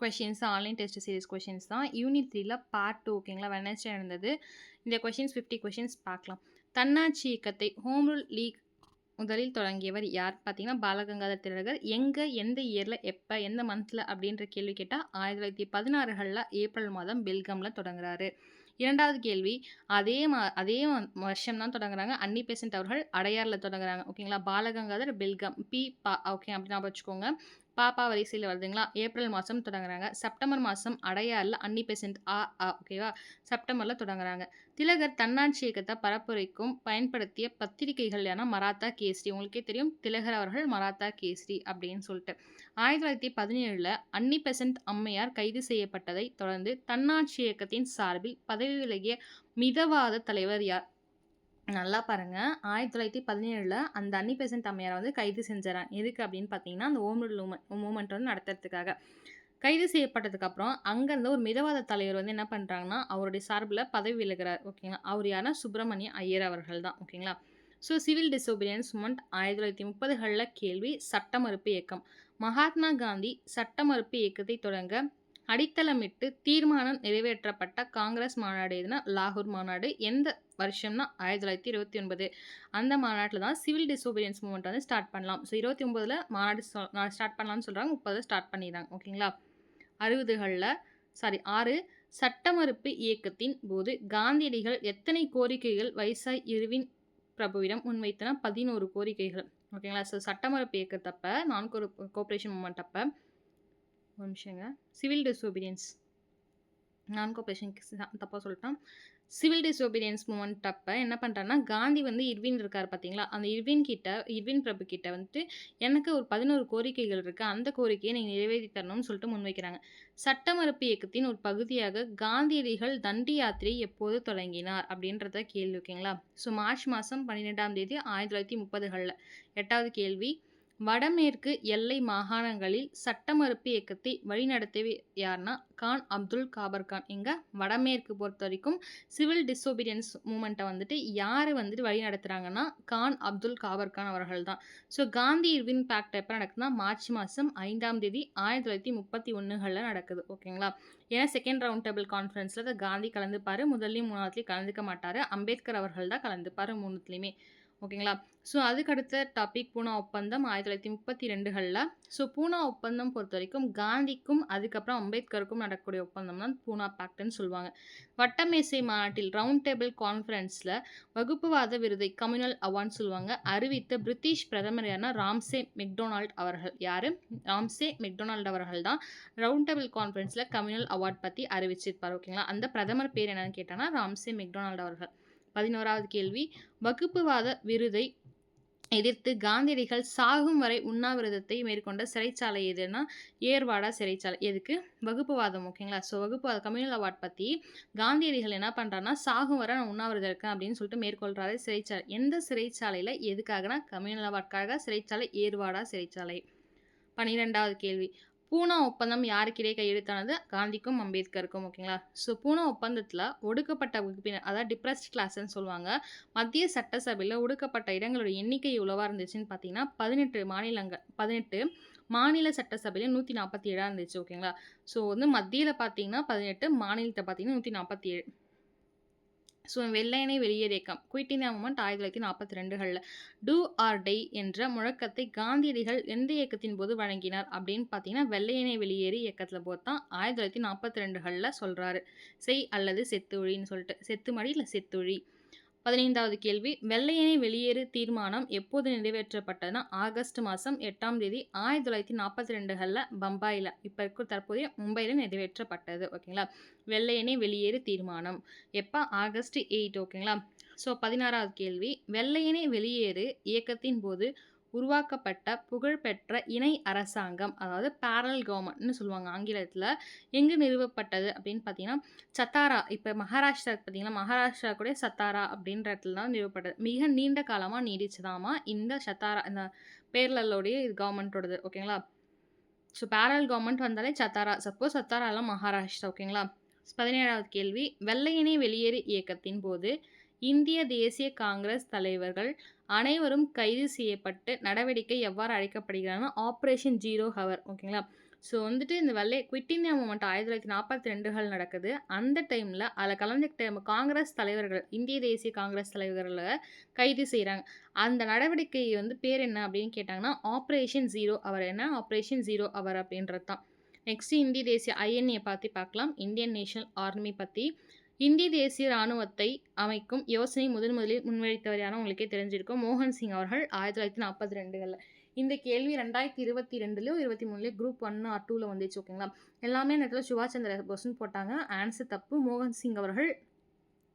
questions online test series questions தான். யூனிட் 3ல பார்ட் 2. ஓகேங்களா. வெட்னஸ்டே இருந்தது. இந்த கொஷின்ஸ் 50 கொஷின்ஸ் பார்க்கலாம். தன்னாட்சி இயக்கத்தை ஹோம் ரூல் லீக் முதலில் தொடங்கியவர் யார் பார்த்தீங்கன்னா, பாலகங்காதர் திலகர். எங்கே, எந்த இயரில், எப்போ, எந்த மந்தில் அப்படின்ற கேள்வி கேட்டால் 1916களில் ஏப்ரல் மாதம் பெல்காமில் தொடங்குறாரு. 2வது கேள்வி, அதே வருஷம் தான் தொடங்குறாங்க. அன்னி பெசன்ட் அவர்கள் அடையார்ல தொடங்குறாங்க. ஓகேங்களா? பாலகங்காதர் பெல்காம். ஓகே அப்படி ஞாபகம் வச்சுக்கோங்க. பாப்பா வரிசையில வருதுங்களா? ஏப்ரல் மாசம் தொடங்குறாங்க. செப்டம்பர் மாசம் அடையார்ல அன்னி பெசன்ட் ஓகேவா? செப்டம்பர்ல தொடங்குறாங்க. திலகர் தன்னாட்சி இயக்கத்த பரப்புரைக்கும் பயன்படுத்திய பத்திரிகைகள் யானா மராத்தா கேசரி. உங்களுக்கே தெரியும் திலகர் அவர்கள் மராத்தா கேசரி அப்படின்னு சொல்லிட்டு. 1917ல அன்னி பெசன்ட் அம்மையார் கைது செய்யப்பட்டதை தொடர்ந்து தன்னாட்சி இயக்கத்தின் சார்பில் பதவி விலகிய மிதவாத தலைவர் யார்? நல்லா பாருங்க. 1917ல அந்த அன்னி பெசன்ட் அம்மையார வந்து கைது செஞ்சுறாங்க. எதுக்கு அப்படின்னு பார்த்தீங்கன்னா, அந்த ஹோம் ரூல் மூவ்மெண்ட் வந்து நடத்துறதுக்காக. கைது செய்யப்பட்டதுக்கப்புறம், அங்கருந்து ஒரு மிதவாத தலைவர் வந்து என்ன பண்றாங்கன்னா, அவருடைய சார்புல பதவி விலகுறார். ஓகேங்களா? அவர் யாருன்னா சுப்பிரமணிய ஐயர் அவர்கள் தான். ஓகேங்களா? ஸோ சிவில் டிசோபீடியன்ஸ் மூவ்மெண்ட் 1930கள்ல கேள்வி, சட்ட மறுப்பு இயக்கம். மகாத்மா காந்தி சட்ட மறுப்பு இயக்கத்தை தொடங்க அடித்தளமிட்டு தீர்மானம் நிறைவேற்றப்பட்ட காங்கிரஸ் மாநாடு எதுனா லாகூர் மாநாடு. எந்த வருஷம்னா 1929. அந்த மாநாட்டில் தான் சிவில் டிசோபீடியன்ஸ் மூவ்மெண்ட் வந்து ஸ்டார்ட் பண்ணலாம். ஸோ 29ல் மாநாடு ஸ்டார்ட் பண்ணலாம்னு சொல்கிறாங்க. 30 ஸ்டார்ட் பண்ணிடுறாங்க. ஓகேங்களா? 60களில் 6 சட்ட மறுப்பு இயக்கத்தின் போது காந்தியடிகள் எத்தனை கோரிக்கைகள் வைசாய் இர்வின் பிரபுவிடம் முன்வைத்தன? 11 கோரிக்கைகள். ஓகேங்களா? ஸோ சட்ட மறுப்பு இயக்கத்தப்ப நான் கோஆப்ரேஷன் மூவ்மெண்ட் அப்போ ஒரு நிமிஷங்க. சிவில் டிசோபீடியன்ஸ் நான் கோஆப்ரேஷன் தப்பாக சொல்லிட்டேன். சிவில் டிசோபீடியன்ஸ் மூவ்மெண்ட் அப்போ என்ன பண்ணுறாங்கன்னா, காந்தி வந்து இர்வின் இருக்கார் பார்த்தீங்களா? அந்த இர்வின் பிரபு கிட்ட வந்துட்டு எனக்கு ஒரு 11 கோரிக்கைகள் இருக்குது. அந்த கோரிக்கையை நீங்கள் நிறைவேற்றி தரணும்னு சொல்லிட்டு முன்வைக்கிறாங்க. சட்ட மறுப்பு இயக்கத்தின் ஒரு பகுதியாக காந்தியடிகள் தண்டி யாத்திரை எப்போது தொடங்கினார் அப்படின்றத கேள்வி. ஓகேங்களா? ஸோ மார்ச் மாதம் 12ஆம் தேதி 1930களில். 8வது கேள்வி, வடமேற்கு எல்லை மாகாணங்களில் சட்ட மறுப்பு இயக்கத்தை வழிநடத்தியவை யாருன்னா கான் அப்துல் காபர் கான். எங்க வடமேற்கு பொறுத்த வரைக்கும் சிவில் டிசோபீடியன்ஸ் மூவ்மெண்ட்டை வந்துட்டு யார் வந்துட்டு வழி நடத்துகிறாங்கன்னா கான் அப்துல் காபர் கான் அவர்கள் தான். ஸோ காந்தி இர்வின் பேக்ட் எப்போ நடக்குதுன்னா மார்ச் மாதம் 5ஆம் தேதி 1931களில் நடக்குது. ஓகேங்களா? ஏன்னா செகண்ட் ரவுண்ட் டேபிள் கான்ஃபரன்ஸில் காந்தி கலந்துப்பார். முதல்லையும் 3ஆவதுலையும் கலந்துக்க மாட்டார். அம்பேத்கர் அவர்கள் தான் கலந்துப்பார் 3த்துலேயுமே. ஓகேங்களா? ஸோ அதுக்கு அடுத்த டாபிக் பூனா ஒப்பந்தம் 1932களில். ஸோ பூனா ஒப்பந்தம் பொறுத்த வரைக்கும் காந்திக்கும் அதுக்கப்புறம் அம்பேத்கருக்கும் நடக்கக்கூடிய ஒப்பந்தம் தான் பூனா பேக்ட்னு சொல்லுவாங்க. வட்டமேசை மாநாட்டில் ரவுண்ட் டேபிள் கான்ஃபரன்ஸில் வகுப்புவாத விருதை கம்யூனல் அவார்ட்னு சொல்லுவாங்க அறிவித்த பிரிட்டிஷ் பிரதமர் யாருன்னா ராம்சே மெக்டொனால்ட் அவர்கள். யார்? ராம்சே மெக்டொனால்ட் அவர்கள் தான் ரவுண்ட் டேபிள் கான்ஃபரன்ஸில் கம்யூனல் அவார்ட் பற்றி அறிவிச்சிருப்பார். ஓகேங்களா? அந்த பிரதமர் பேர் என்னன்னு கேட்டாங்கன்னா ராம்சே மெக்டொனால்ட் அவர்கள். 11வது கேள்வி, வகுப்புவாத விருதை எதிர்த்து காந்தியடிகள் சாகும் வரை உண்ணாவிரதத்தை மேற்கொண்ட சிறைச்சாலை எதுன்னா ஏர்வாடா சிறைச்சாலை. எதுக்கு? வகுப்புவாதம். ஓகேங்களா? ஸோ வகுப்புவாத கம்யூனல் அவார்ட் பற்றி காந்தியடிகள் என்ன பண்ணுறாருன்னா சாகும் வரை நான் உண்ணாவிரதம் இருக்கேன் அப்படின்னு சொல்லிட்டு மேற்கொள்கிறாரு சிறைச்சாலை. எந்த சிறைச்சாலையில் எதுக்காகனா கம்யூனல் அவார்டுக்காக சிறைச்சாலை ஏர்வாடா சிறைச்சாலை. 12வது கேள்வி, பூனா ஒப்பந்தம் யாருக்கிடையே கையெழுத்தானது? காந்திக்கும் அம்பேத்கருக்கும். ஓகேங்களா? ஸோ பூனா ஒப்பந்தத்தில் ஒடுக்கப்பட்ட வகுப்பினர் அதாவது டிப்ரெஸ்ட் கிளாஸ்ன்னு சொல்லுவாங்க. மத்திய சட்டசபையில் ஒடுக்கப்பட்ட இடங்களோட எண்ணிக்கை எவ்வளவா இருந்துச்சுன்னு பார்த்தீங்கன்னா 18 மாநில சட்டசபையில் 147 இருந்துச்சு. ஓகேங்களா? ஸோ வந்து மத்தியில் பார்த்தீங்கன்னா 18, மாநிலத்தை பார்த்தீங்கன்னா 147. ஸோ வெள்ளையனே வெளியேறு இயக்கம் குயிட் இந்தியா மூவ்மெண்ட் 1942களில். டூ ஆர் டை என்ற முழக்கத்தை காந்தியடிகள் எந்த இயக்கத்தின் போது வழங்கினார் அப்படின்னு பார்த்தீங்கன்னா வெள்ளையனே வெளியேறு இயக்கத்தில் போது தான் 1942களில் சொல்கிறாரு. செய் அல்லது செத்துழின்னு சொல்லிட்டு. செத்துமடி இல்லை செத்துழி. 15வது கேள்வி, வெள்ளையனே வெளியேறு தீர்மானம் எப்போது நிறைவேற்றப்பட்டதுன்னா ஆகஸ்ட் மாதம் 8ஆம் தேதி 1942களில் பம்பாயில் இப்போ இருக்க தற்போதைய மும்பையில் நிறைவேற்றப்பட்டது. ஓகேங்களா? வெள்ளையனே வெளியேறு தீர்மானம் எப்போ? ஆகஸ்ட் 8. ஓகேங்களா? ஸோ 16வது கேள்வி, வெள்ளையனே வெளியேறு இயக்கத்தின் போது உருவாக்கப்பட்ட புகழ்பெற்ற இணை அரசாங்கம் அதாவது பேரல் கவர்மெண்ட்னு சொல்லுவாங்க ஆங்கிலத்தில் எங்கு நிறுவப்பட்டது அப்படின்னு பார்த்தீங்கன்னா சத்தாரா. இப்போ மகாராஷ்டிரா பார்த்தீங்கன்னா மகாராஷ்டிரா கூட சத்தாரா அப்படின்ற இடத்துல தான் நிறுவப்பட்டது. மிக நீண்ட காலமாக நீடிச்சதாமா இந்த சத்தாரா இந்த பேரலோடைய இது கவர்மெண்ட்டோடது. ஓகேங்களா? ஸோ பேரல் கவர்மெண்ட் வந்தாலே சத்தாரா. சப்போஸ் சத்தாராலாம் மகாராஷ்டிரா. ஓகேங்களா? 17வது கேள்வி, வெள்ளையனே வெளியேறு இயக்கத்தின் போது இந்திய தேசிய காங்கிரஸ் தலைவர்கள் அனைவரும் கைது செய்யப்பட்டு நடவடிக்கை எவ்வாறு அழைக்கப்படுகிறாங்கன்னா ஆப்ரேஷன் ஜீரோ ஹவர். ஓகேங்களா? ஸோ வந்துட்டு இந்த குவிட் இந்தியா மூவ்மெண்ட் 1942கள் நடக்குது. அந்த டைமில் அதில் கலந்துக்கிட்ட காங்கிரஸ் தலைவர்கள் இந்திய தேசிய காங்கிரஸ் தலைவர்களை கைது செய்கிறாங்க. அந்த நடவடிக்கை வந்து பேர் என்ன அப்படின்னு கேட்டாங்கன்னா ஆப்ரேஷன் ஜீரோ ஹவர். என்ன ஆப்ரேஷன் ஜீரோ ஹவர் அப்படின்றது தான். நெக்ஸ்ட் இந்திய தேசிய ஐஎன்ஏ பற்றி பார்க்கலாம். இந்தியன் நேஷனல் ஆர்மி பற்றி. இந்திய தேசிய ராணுவத்தை அமைக்கும் யோசனை முதலில் முன்வைத்தவர் யாரும் உங்களுக்கே தெரிஞ்சிருக்கும். மோகன் சிங் அவர்கள் 1942களில். இந்த கேள்வி 2022லயோ 23லயோ குரூப் 1 ஆர் 2ல வந்துச்சு. ஓகேங்களா? எல்லாமே இந்த இடத்துல சுபாஷ் சந்திர போஸ்ன்னு போட்டாங்க. ஆன்சர் தப்பு. மோகன் சிங் அவர்கள்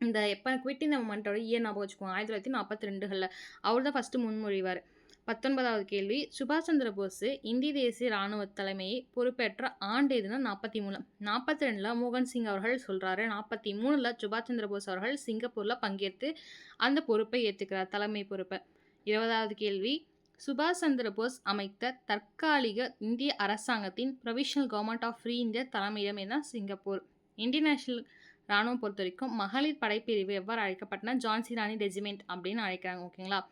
இந்த எப்போ குவிட் இந்த மூமெண்ட்டோட இயர் ஞாபகம் வச்சுக்கோங்க. 1942களில் அவர் தான் ஃபஸ்ட்டு முன்மொழிவார். 19வது கேள்வி, சுபாஷ் சந்திர போஸ் இந்திய தேசிய இராணுவ தலைமையை பொறுப்பேற்ற ஆண்டு எதுனா? 43. 42ல் மோகன் சிங் அவர்கள் சொல்கிறாரு. 43ல் சுபாஷ் சந்திர போஸ் அவர்கள் சிங்கப்பூரில் பங்கேற்று அந்த பொறுப்பை ஏற்றுக்கிறார், தலைமை பொறுப்பை. 20வது கேள்வி, சுபாஷ் சந்திர போஸ் அமைத்த தற்காலிக இந்திய அரசாங்கத்தின் provisional government of free India தலைமையிடம் என்ன? சிங்கப்பூர். இந்தியன் நேஷனல் ராணுவம் பொறுத்த வரைக்கும் மகளிர் படைப்பிரிவு எவ்வாறு அழைக்கப்பட்டனா? ஜான்சி ராணி ரெஜிமெண்ட் அப்படின்னு அழைக்கிறாங்க. ஓகேங்களா?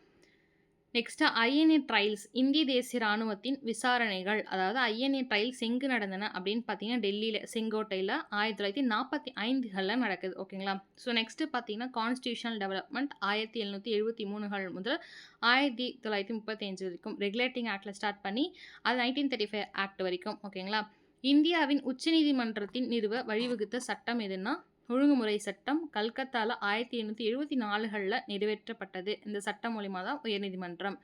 நெக்ஸ்ட்டு ஐஎன்ஏ ட்ரையல்ஸ், இந்திய தேசிய இராணுவத்தின் விசாரணைகள், அதாவது ஐஎன்ஏ ட்ரையல்ஸ் எங்கு நடந்தன அப்படின்னு பார்த்தீங்கன்னா டெல்லியில், செங்கோட்டையில் 1945களில் நடக்குது. ஓகேங்களா? ஸோ நெக்ஸ்ட்டு பார்த்தீங்கன்னா கான்ஸ்டியூஷனல் டெவலப்மெண்ட் 1773 முதல் 1935 வரைக்கும் ரெகுலேட்டிங் ஆக்டில் ஸ்டார்ட் பண்ணி அது 1935 ஆக்ட் வரைக்கும். ஓகேங்களா? இந்தியாவின் உச்சநீதிமன்றத்தின் நிறுவ வழிவகுத்த சட்டம் எதுன்னா? ஒழுங்குமுறை சட்டம். கல்கத்தாவில் 1874களில் நிறைவேற்றப்பட்டது. இந்த சட்டம் மூலிமா தான் உயர்நீதிமன்றம்.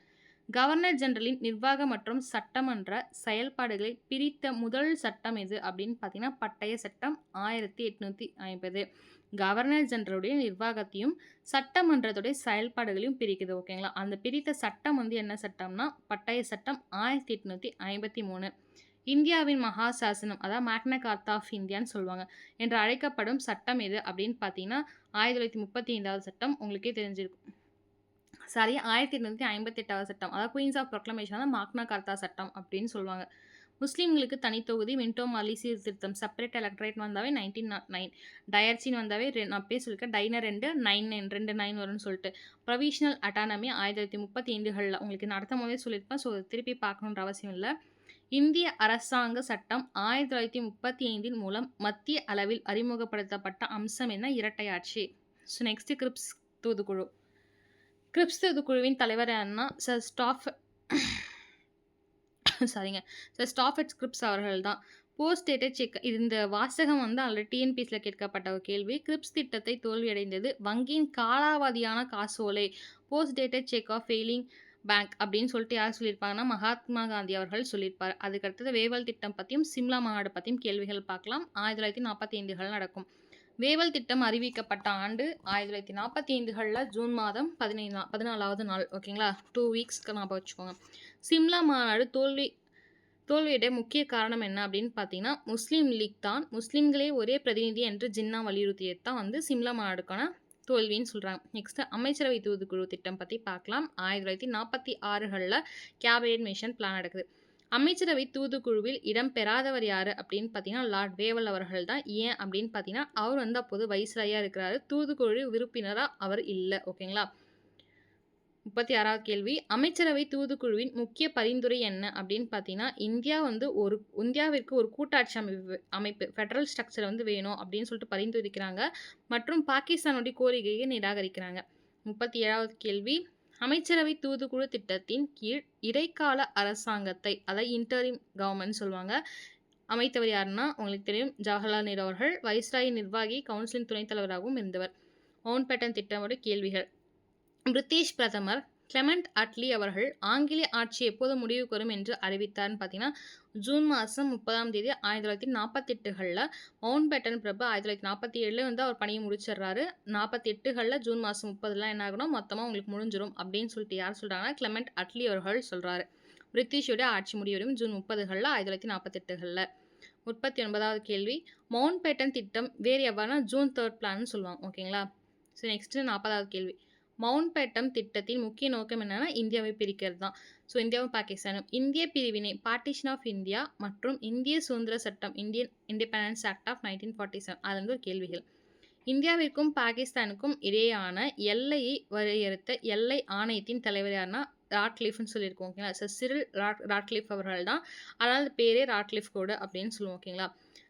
கவர்னர் ஜெனரலின் நிர்வாக மற்றும் சட்டமன்ற செயல்பாடுகளை பிரித்த முதல் சட்டம் எது அப்படின்னு பார்த்தீங்கன்னா பட்டய சட்டம் 1850. கவர்னர் ஜெனரலுடைய நிர்வாகத்தையும் சட்டமன்றத்துடைய செயல்பாடுகளையும் பிரிக்குது. ஓகேங்களா? அந்த பிரித்த சட்டம் என்ன சட்டம்னா பட்டய சட்டம் 1853. இந்தியாவின் மகா சாசனம், அதாவது மேக்னா கார்த்தா ஆஃப் இந்தியான்னு சொல்லுவாங்க, என்று அழைக்கப்படும் சட்டம் எது அப்படின்னு பார்த்தீங்கன்னா 1935வது சட்டம். உங்களுக்கே தெரிஞ்சிருக்கும். 1858வது சட்டம், அதாவது குயின்ஸ் ஆஃப் ப்ரொக்ளமேஷன் தான் மேக்னா கார்த்தா சட்டம் அப்படின்னு சொல்லுவாங்க. முஸ்லீம்களுக்கு தனித்தொகுதி, மின்டோ மார்லி சீர்திருத்தம், செப்பரேட் எலக்ட்ரேட் வந்தாவே 1909, டயர்ச்சின்னு வந்தாவே நான் பேர் சொல்லியிருக்கேன், டைனர் 2 வரும்னு சொல்லிட்டு. ப்ரொவிஷனல் அட்டானமி 1935களில் உங்களுக்கு நடத்தும் போதே சொல்லியிருப்பேன். ஸோ திருப்பி பார்க்கணுன்ற அவசியம் இல்லை. இந்திய அரசாங்க சட்டம் 1935 மூலம் மத்திய அளவில் அறிமுகப்படுத்தப்பட்ட அம்சம் என்ன? இரட்டையாட்சி. ஸோ நெக்ஸ்ட் கிரிப்ஸ் தூதுக்குழு. கிரிப்ஸ் தூதுக்குழுவின் தலைவர் யாருன்னா சர் ஸ்டாஃபர்ட் கிரிப்ஸ் அவர்கள் தான். போஸ்ட் டேட்டட் செக், இந்த வாசகம் ஆல்ரெடி டிஎன்பிஎஸ்சியில் கேட்கப்பட்ட ஒரு கேள்வி. கிரிப்ஸ் திட்டத்தை தோல்வியடைந்தது வங்கியின் காலாவதியான காசோலை, post dated cheque of failing bank அப்படின்னு சொல்லிட்டு யார் சொல்லியிருப்பாங்கன்னா மகாத்மா காந்தி அவர்கள் சொல்லியிருப்பார். அதுக்கடுத்தது வேவல் திட்டம் பற்றியும் சிம்லா மாநாடு பற்றியும் கேள்விகள் பார்க்கலாம். 1945கள் நடக்கும். வேவல் திட்டம் அறிவிக்கப்பட்ட ஆண்டு 1945களில் ஜூன் மாதம் 14வது நாள். ஓகேங்களா? 2 வீக்ஸ்க்கு ஞாபகம் வச்சுக்கோங்க. சிம்லா மாநாடு தோல்வியுடைய முக்கிய காரணம் என்ன அப்படின்னு பார்த்தீங்கன்னா முஸ்லீம் லீக் தான். முஸ்லீம்களே ஒரே பிரதிநிதி என்று ஜின்னா வலியுறுத்தியது தான் சிம்லா மாநாடுக்கான தோல்வின்னு சொல்கிறாங்க. நெக்ஸ்ட்டு அமைச்சரவை தூதுக்குழு திட்டம் பற்றி பார்க்கலாம். 1946களில் கேபினெட் மிஷன் பிளான் நடக்குது. அமைச்சரவை தூதுக்குழுவில் இடம் பெறாதவர் யார் அப்படின்னு பார்த்தீங்கன்னா லார்ட் வேவல் அவர்கள் தான். ஏன் அப்படின்னு பார்த்தீங்கன்னா அவர் அப்போது வைஸ்ராயாக இருக்கிறாரு. தூதுக்குழு உறுப்பினராக அவர் இல்லை. ஓகேங்களா? 36வது கேள்வி, அமைச்சரவை தூதுக்குழுவின் முக்கிய பரிந்துரை என்ன அப்படின்னு பார்த்தீங்கன்னா இந்தியாவிற்கு ஒரு கூட்டாட்சி அமைப்பு ஃபெடரல் ஸ்ட்ரக்சர் வேணும் அப்படின்னு சொல்லிட்டு பரிந்துரைக்கிறாங்க மற்றும் பாகிஸ்தானுடைய கோரிக்கையை நிராகரிக்கிறாங்க. 37வது கேள்வி, அமைச்சரவை தூதுக்குழு திட்டத்தின் கீழ் இடைக்கால அரசாங்கத்தை, அதாவது இன்டரிம் கவர்மெண்ட் சொல்லுவாங்க, அமைத்தவர் யாருன்னா உங்களுக்கு தெரியும், ஜவஹர்லால் நேரு அவர்கள். வைஸ்ராய் நிர்வாகி கவுன்சிலின் துணைத் தலைவராகவும் இருந்தவர். மவுண்ட் பேட்டன் திட்டமோட கேள்விகள். பிரிட்டிஷ் பிரதமர் கிளெமெண்ட் அட்லி அவர்கள் ஆங்கிலேய ஆட்சி எப்போது முடிவுக்கு வரும் என்று அறிவித்தார்னு பார்த்தீங்கன்னா ஜூன் மாதம் 30ஆம் தேதி 1948களில். மவுண்ட் பேட்டன் பிரபு 1947 அவர் பணியை முடிச்சிடுறாரு. 48களில் ஜூன் மாதம் 30 என்ன ஆகணும், மொத்தமாக உங்களுக்கு முடிஞ்சிடும் அப்படின்னு சொல்லிட்டு யார் சொல்கிறாங்கன்னா கிளெமெண்ட் அட்லி அவர்கள் சொல்கிறாரு. பிரிட்டிஷோட ஆட்சி முடிவடையும் ஜூன் 30களில் 1948களில். 39வது கேள்வி, மவுண்ட் பேட்டன் திட்டம் வேறு எவ்வாறுனா ஜூன் 3 பிளான்னு சொல்லுவாங்க. ஓகேங்களா? ஸோ நெக்ஸ்ட்டு 40வது கேள்வி, மவுண்ட் பேட்டன் திட்டத்தின் முக்கிய நோக்கம் என்னன்னா இந்தியாவை பிரிக்கிறது தான். ஸோ இந்தியாவும் பாகிஸ்தானும். இந்திய பிரிவினை பார்ட்டிஷன் ஆஃப் இந்தியா மற்றும் இந்திய சுதந்திர சட்டம் இந்தியன் இண்டிபெண்டன்ஸ் ஆக்ட் ஆஃப் 1947 அது ஒரு கேள்விகள். இந்தியாவிற்கும் பாகிஸ்தானுக்கும் இடையேயான எல்லையை வரையறுத்த எல்லை ஆணையத்தின் தலைவர் யாருன்னா ராட்க்ளிஃப்னு சொல்லியிருக்கோம் ஓகேங்களா. சிரில் ராட்க்ளிஃப் அவர்கள் தான். அதனால அந்த பேரே ராட்க்ளிஃப் கோடு அப்படின்னு சொல்லுவோம் ஓகேங்களா.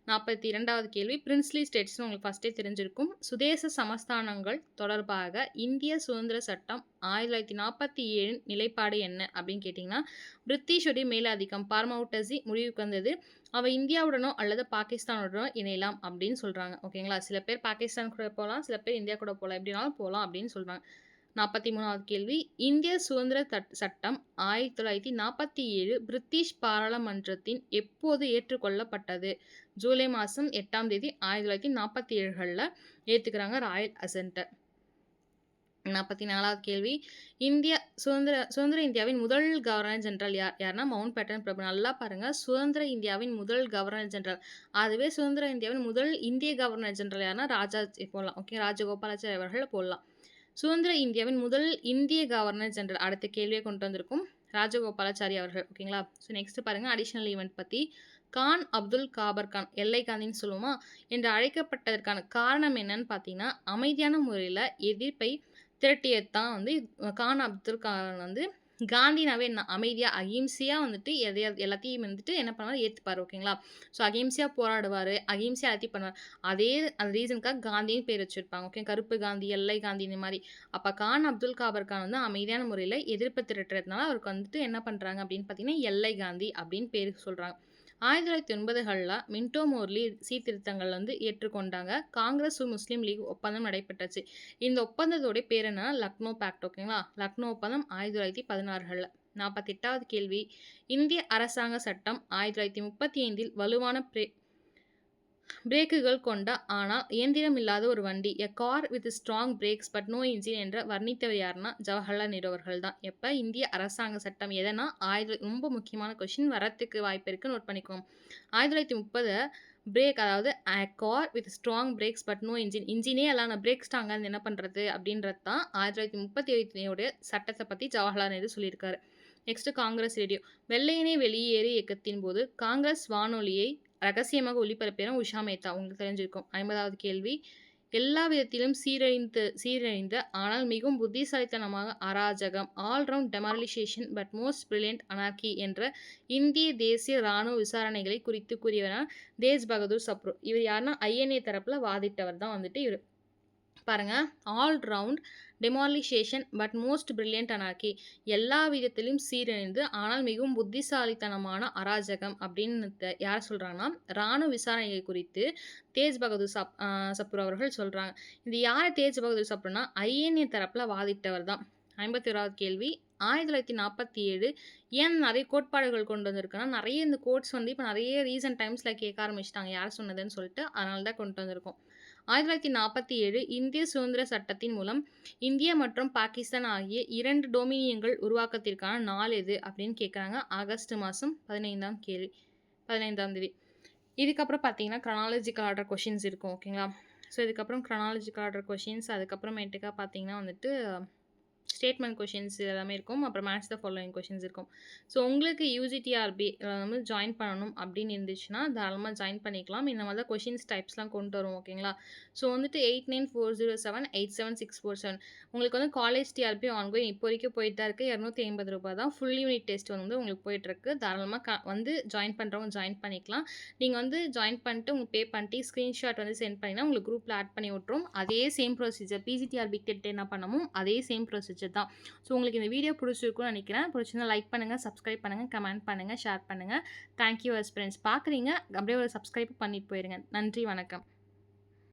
42வது கேள்வி பிரின்ஸ்லி ஸ்டேட்ஸ்னு உங்களுக்கு ஃபஸ்ட்டே தெரிஞ்சிருக்கும். சுதேச சமஸ்தானங்கள் தொடர்பாக இந்திய சுதந்திர சட்டம் 1947 நிலைப்பாடு என்ன அப்படின்னு கேட்டிங்கன்னா, பிரிட்டிஷுடைய மேலாதிக்கம் பார்மவுட்டசி முடிவுக்கு வந்தது. அவ இந்தியாவுடனோ அல்லது பாகிஸ்தானுடனோ இணையலாம் அப்படின்னு சொல்றாங்க ஓகேங்களா. சில பேர் பாகிஸ்தான் கூட போகலாம், சில பேர் இந்தியா கூட போகலாம், எப்படினாலும் போகலாம் அப்படின்னு சொல்றாங்க. 43வது கேள்வி இந்திய சுதந்திர சட்டம் 1947 பிரிட்டிஷ் பாராளுமன்றத்தின் எப்போது ஏற்றுக்கொள்ளப்பட்டது? ஜூலை மாதம் 8ஆம் தேதி 1947களில் ஏற்றுக்கிறாங்க ராயல் அசென்ட். 44வது கேள்வி சுதந்திர இந்தியாவின் முதல் கவர்னர் ஜெனரல் யாருன்னா மவுண்ட் பேட்டன் பிரபு. நல்லா பாருங்க, சுதந்திர இந்தியாவின் முதல் கவர்னர் ஜெனரல். அதுவே சுதந்திர இந்தியாவின் முதல் இந்திய கவர்னர் ஜெனரல் யாருன்னா ராஜா போடலாம் ஓகே, ராஜகோபாலாச்சாரி அவர்கள் போடலாம். சுதந்திர இந்தியாவின் முதல் இந்திய கவர்னர் ஜெனரல் அடுத்த கேள்வியை கொண்டு வந்திருக்கும் ராஜகோபாலாச்சாரி அவர்கள் ஓகேங்களா. ஸோ நெக்ஸ்ட் பாருங்க அடிஷனல் ஈவெண்ட் பற்றி. கான் அப்துல் காபர் கான் எல்லை காந்தின்னு சொல்லுவோமா என்று அழைக்கப்பட்டதற்கான காரணம் என்னன்னு பார்த்தீங்கன்னா, அமைதியான முறையில் எதிர்ப்பை திரட்டியது தான் வந்து கான் அப்துல் கான் வந்து காந்தினாவே என்ன அமைதியாக அகிம்சையாக வந்துட்டு எல்லாத்தையும் வந்துட்டு என்ன பண்ணுவார் ஏற்றுப்பார் ஓகேங்களா. ஸோ அகிம்சையாக போராடுவார், அகிம்சையாக எல்லாத்தையும் பண்ணுவார். அதே அந்த ரீசனுக்காக காந்தின்னு பேர் வச்சுருப்பாங்க ஓகே, கருப்பு காந்தி எல்லை காந்தி இந்த மாதிரி. அப்போ கான் அப்துல் காபர் கான் வந்து அமைதியான முறையில் எதிர்ப்பு திரட்டுறதுனால அவருக்கு வந்துட்டு என்ன பண்ணுறாங்க அப்படின்னு பார்த்தீங்கன்னா எல்லை காந்தி அப்படின்னு பேர் சொல்கிறாங்க. 1980களில் மின்டோ மோர்லி சீர்திருத்தங்கள் வந்து ஏற்றுக்கொண்டாங்க. காங்கிரஸ் முஸ்லீம் லீக் ஒப்பந்தம் நடைபெற்றுச்சு. இந்த ஒப்பந்தத்தோடைய பேர் என்னன்னா லக்னோ பேக்ட் ஓகேங்களா. லக்னோ ஒப்பந்தம் 1916களில். 48வது கேள்வி இந்திய அரசாங்க சட்டம் 1935 வலுவான பிரேக்குகள் கொண்ட ஆனால் இயந்திரம் இல்லாத ஒரு வண்டி a car with strong brakes but no engine என்ற வர்ணித்தவர் யாருன்னா ஜவஹர்லால் நேரு அவர்கள் தான். எப்போ இந்திய அரசாங்க சட்டம் எதனா ரொம்ப முக்கியமான கொஸ்டின் வரத்துக்கு வாய்ப்பு இருக்குது, நோட் பண்ணிக்கோங்க. 1930 பிரேக் அதாவது car with strong brakes but no engine, இன்ஜினே எல்லாம் பிரேக் ஸ்ட்ராங்காக இருந்து என்ன பண்ணுறது அப்படின்றது தான் 1937 சட்டத்தை பற்றி ஜவஹர்லால் நேரு சொல்லியிருக்காரு. Next Congress radio. வெள்ளையனே வெளியேறு இயக்கத்தின் போது காங்கிரஸ் வானொலியை ரகசியமாக ஒளிபரப்பின உஷா மேத்தா உங்களுக்கு தெரிஞ்சிருக்கும். 50வது கேள்வி எல்லா விதத்திலும் சீரழிந்த ஆனால் மிகவும் புத்திசாலித்தனமாக அராஜகம் all round demoralisation but most brilliant anarchy என்ற இந்திய தேசிய இராணுவ விசாரணைகளை குறித்து கூறியவரான தேஜ் பகதூர் சப்ரு. இவர் யாருன்னா ஐஎன்ஏ தரப்பில் வாதிட்டவர் தான் வந்துட்டு இவர். பாருங்க, all round demoralisation but most brilliant anarchy எல்லா விதத்திலும் சீரழிந்து ஆனால் மிகவும் புத்திசாலித்தனமான அராஜகம் அப்படின்னு யார் சொல்கிறாங்கன்னா இராணுவ விசாரணைகள் குறித்து தேஜ் பகதூர் சப்ரு அவர்கள் சொல்கிறாங்க. இது யார் தேஜ் பகதூர் சப்ருனா ஐஎன்ஏ தரப்பில் வாதிட்டவர் தான். 51வது கேள்வி 1947 ஏன் நிறைய கோட்பாடுகள் கொண்டு வந்திருக்குன்னா நிறைய இந்த கோட்ஸ் வந்து இப்போ நிறைய ரீசன்ட் டைம்ஸில் கேட்க ஆரம்பிச்சிட்டாங்க யார் சொன்னதுன்னு சொல்லிட்டு, அதனால தான் கொண்டு வந்திருக்கோம். 1947 இந்திய சுதந்திர சட்டத்தின் மூலம் இந்தியா மற்றும் பாகிஸ்தான் ஆகிய 2 டொமினியன்கள் உருவாக்கத்திற்கான நாள் எது அப்படின்னு கேட்குறாங்க. ஆகஸ்ட் மாதம் 15ஆம் தேதி. இதுக்கப்புறம் பார்த்தீங்கன்னா க்ரனாலஜிக்கல் ஆர்டர் கொஷின்ஸ் இருக்கும் ஓகேங்களா. ஸோ இதுக்கப்புறம் க்ரனாலஜிக்கல் ஆர்டர் கொஷின்ஸ், அதுக்கப்புறமேட்டுக்கா பார்த்தீங்கன்னா வந்துட்டு ஸ்டேட்மெண்ட் கொஷின்ஸ் எல்லாமே இருக்கும். அப்புறம் மேட்ச் த ஃபாலோயிங் கொஷின்ஸ் இருக்கும். ஸோ உங்களுக்கு யூஜிடிஆர்பி வந்து ஜாயின் பண்ணணும் அப்படின்னு இருந்துச்சுன்னா தாராளமாக ஜாயின் பண்ணிக்கலாம். இந்த மாதிரி தான் கொஷின்ஸ் டைப்ஸ்லாம் கொண்டு வரும் ஓகேங்களா. ஸோ வந்துட்டு 8940787647 உங்களுக்கு வந்து காலேஜ் டிஆர்பி ஆன்கோயிங் இப்போ வரைக்கும் போயிட்டு தான் இருக்குது. 250 ரூபாய் தான். ஃபுல் யூனிட் டெஸ்ட் வந்து உங்களுக்கு போயிட்டுருக்கு. தாராளமாக வந்து ஜாயின் பண்ணுறவங்க ஜாயின் பண்ணிக்கலாம். நீங்கள் வந்து ஜாயின் பண்ணிட்டு உங்களுக்கு பே பண்ணிட்டு ஸ்க்ரீன்ஷாட் வந்து சென்ட் பண்ணிங்கன்னா உங்களுக்கு குரூப்பில் ஆட் பண்ணி விட்ரும். அதே சேம் ப்ரொசீஜர் பிஜிடிஆர்பி கிட்ட என்ன பண்ணணும் அதே சேம் ப்ரொசீஜர் தான். ஸோ உங்களுக்கு இந்த வீடியோ பிடிச்சிருக்குன்னு நினைக்கிறேன். பிடிச்சிருந்தா லைக் பண்ணுங்கள், சப்ஸ்கிரைப் பண்ணுங்கள், கமெண்ட் பண்ணுங்கள், ஷேர் பண்ணுங்கள். Thank you friends. பார்க்குறீங்க அப்படியே ஒரு சப்ஸ்கிரைப் பண்ணிட்டு போயிருங்க. நன்றி, வணக்கம்.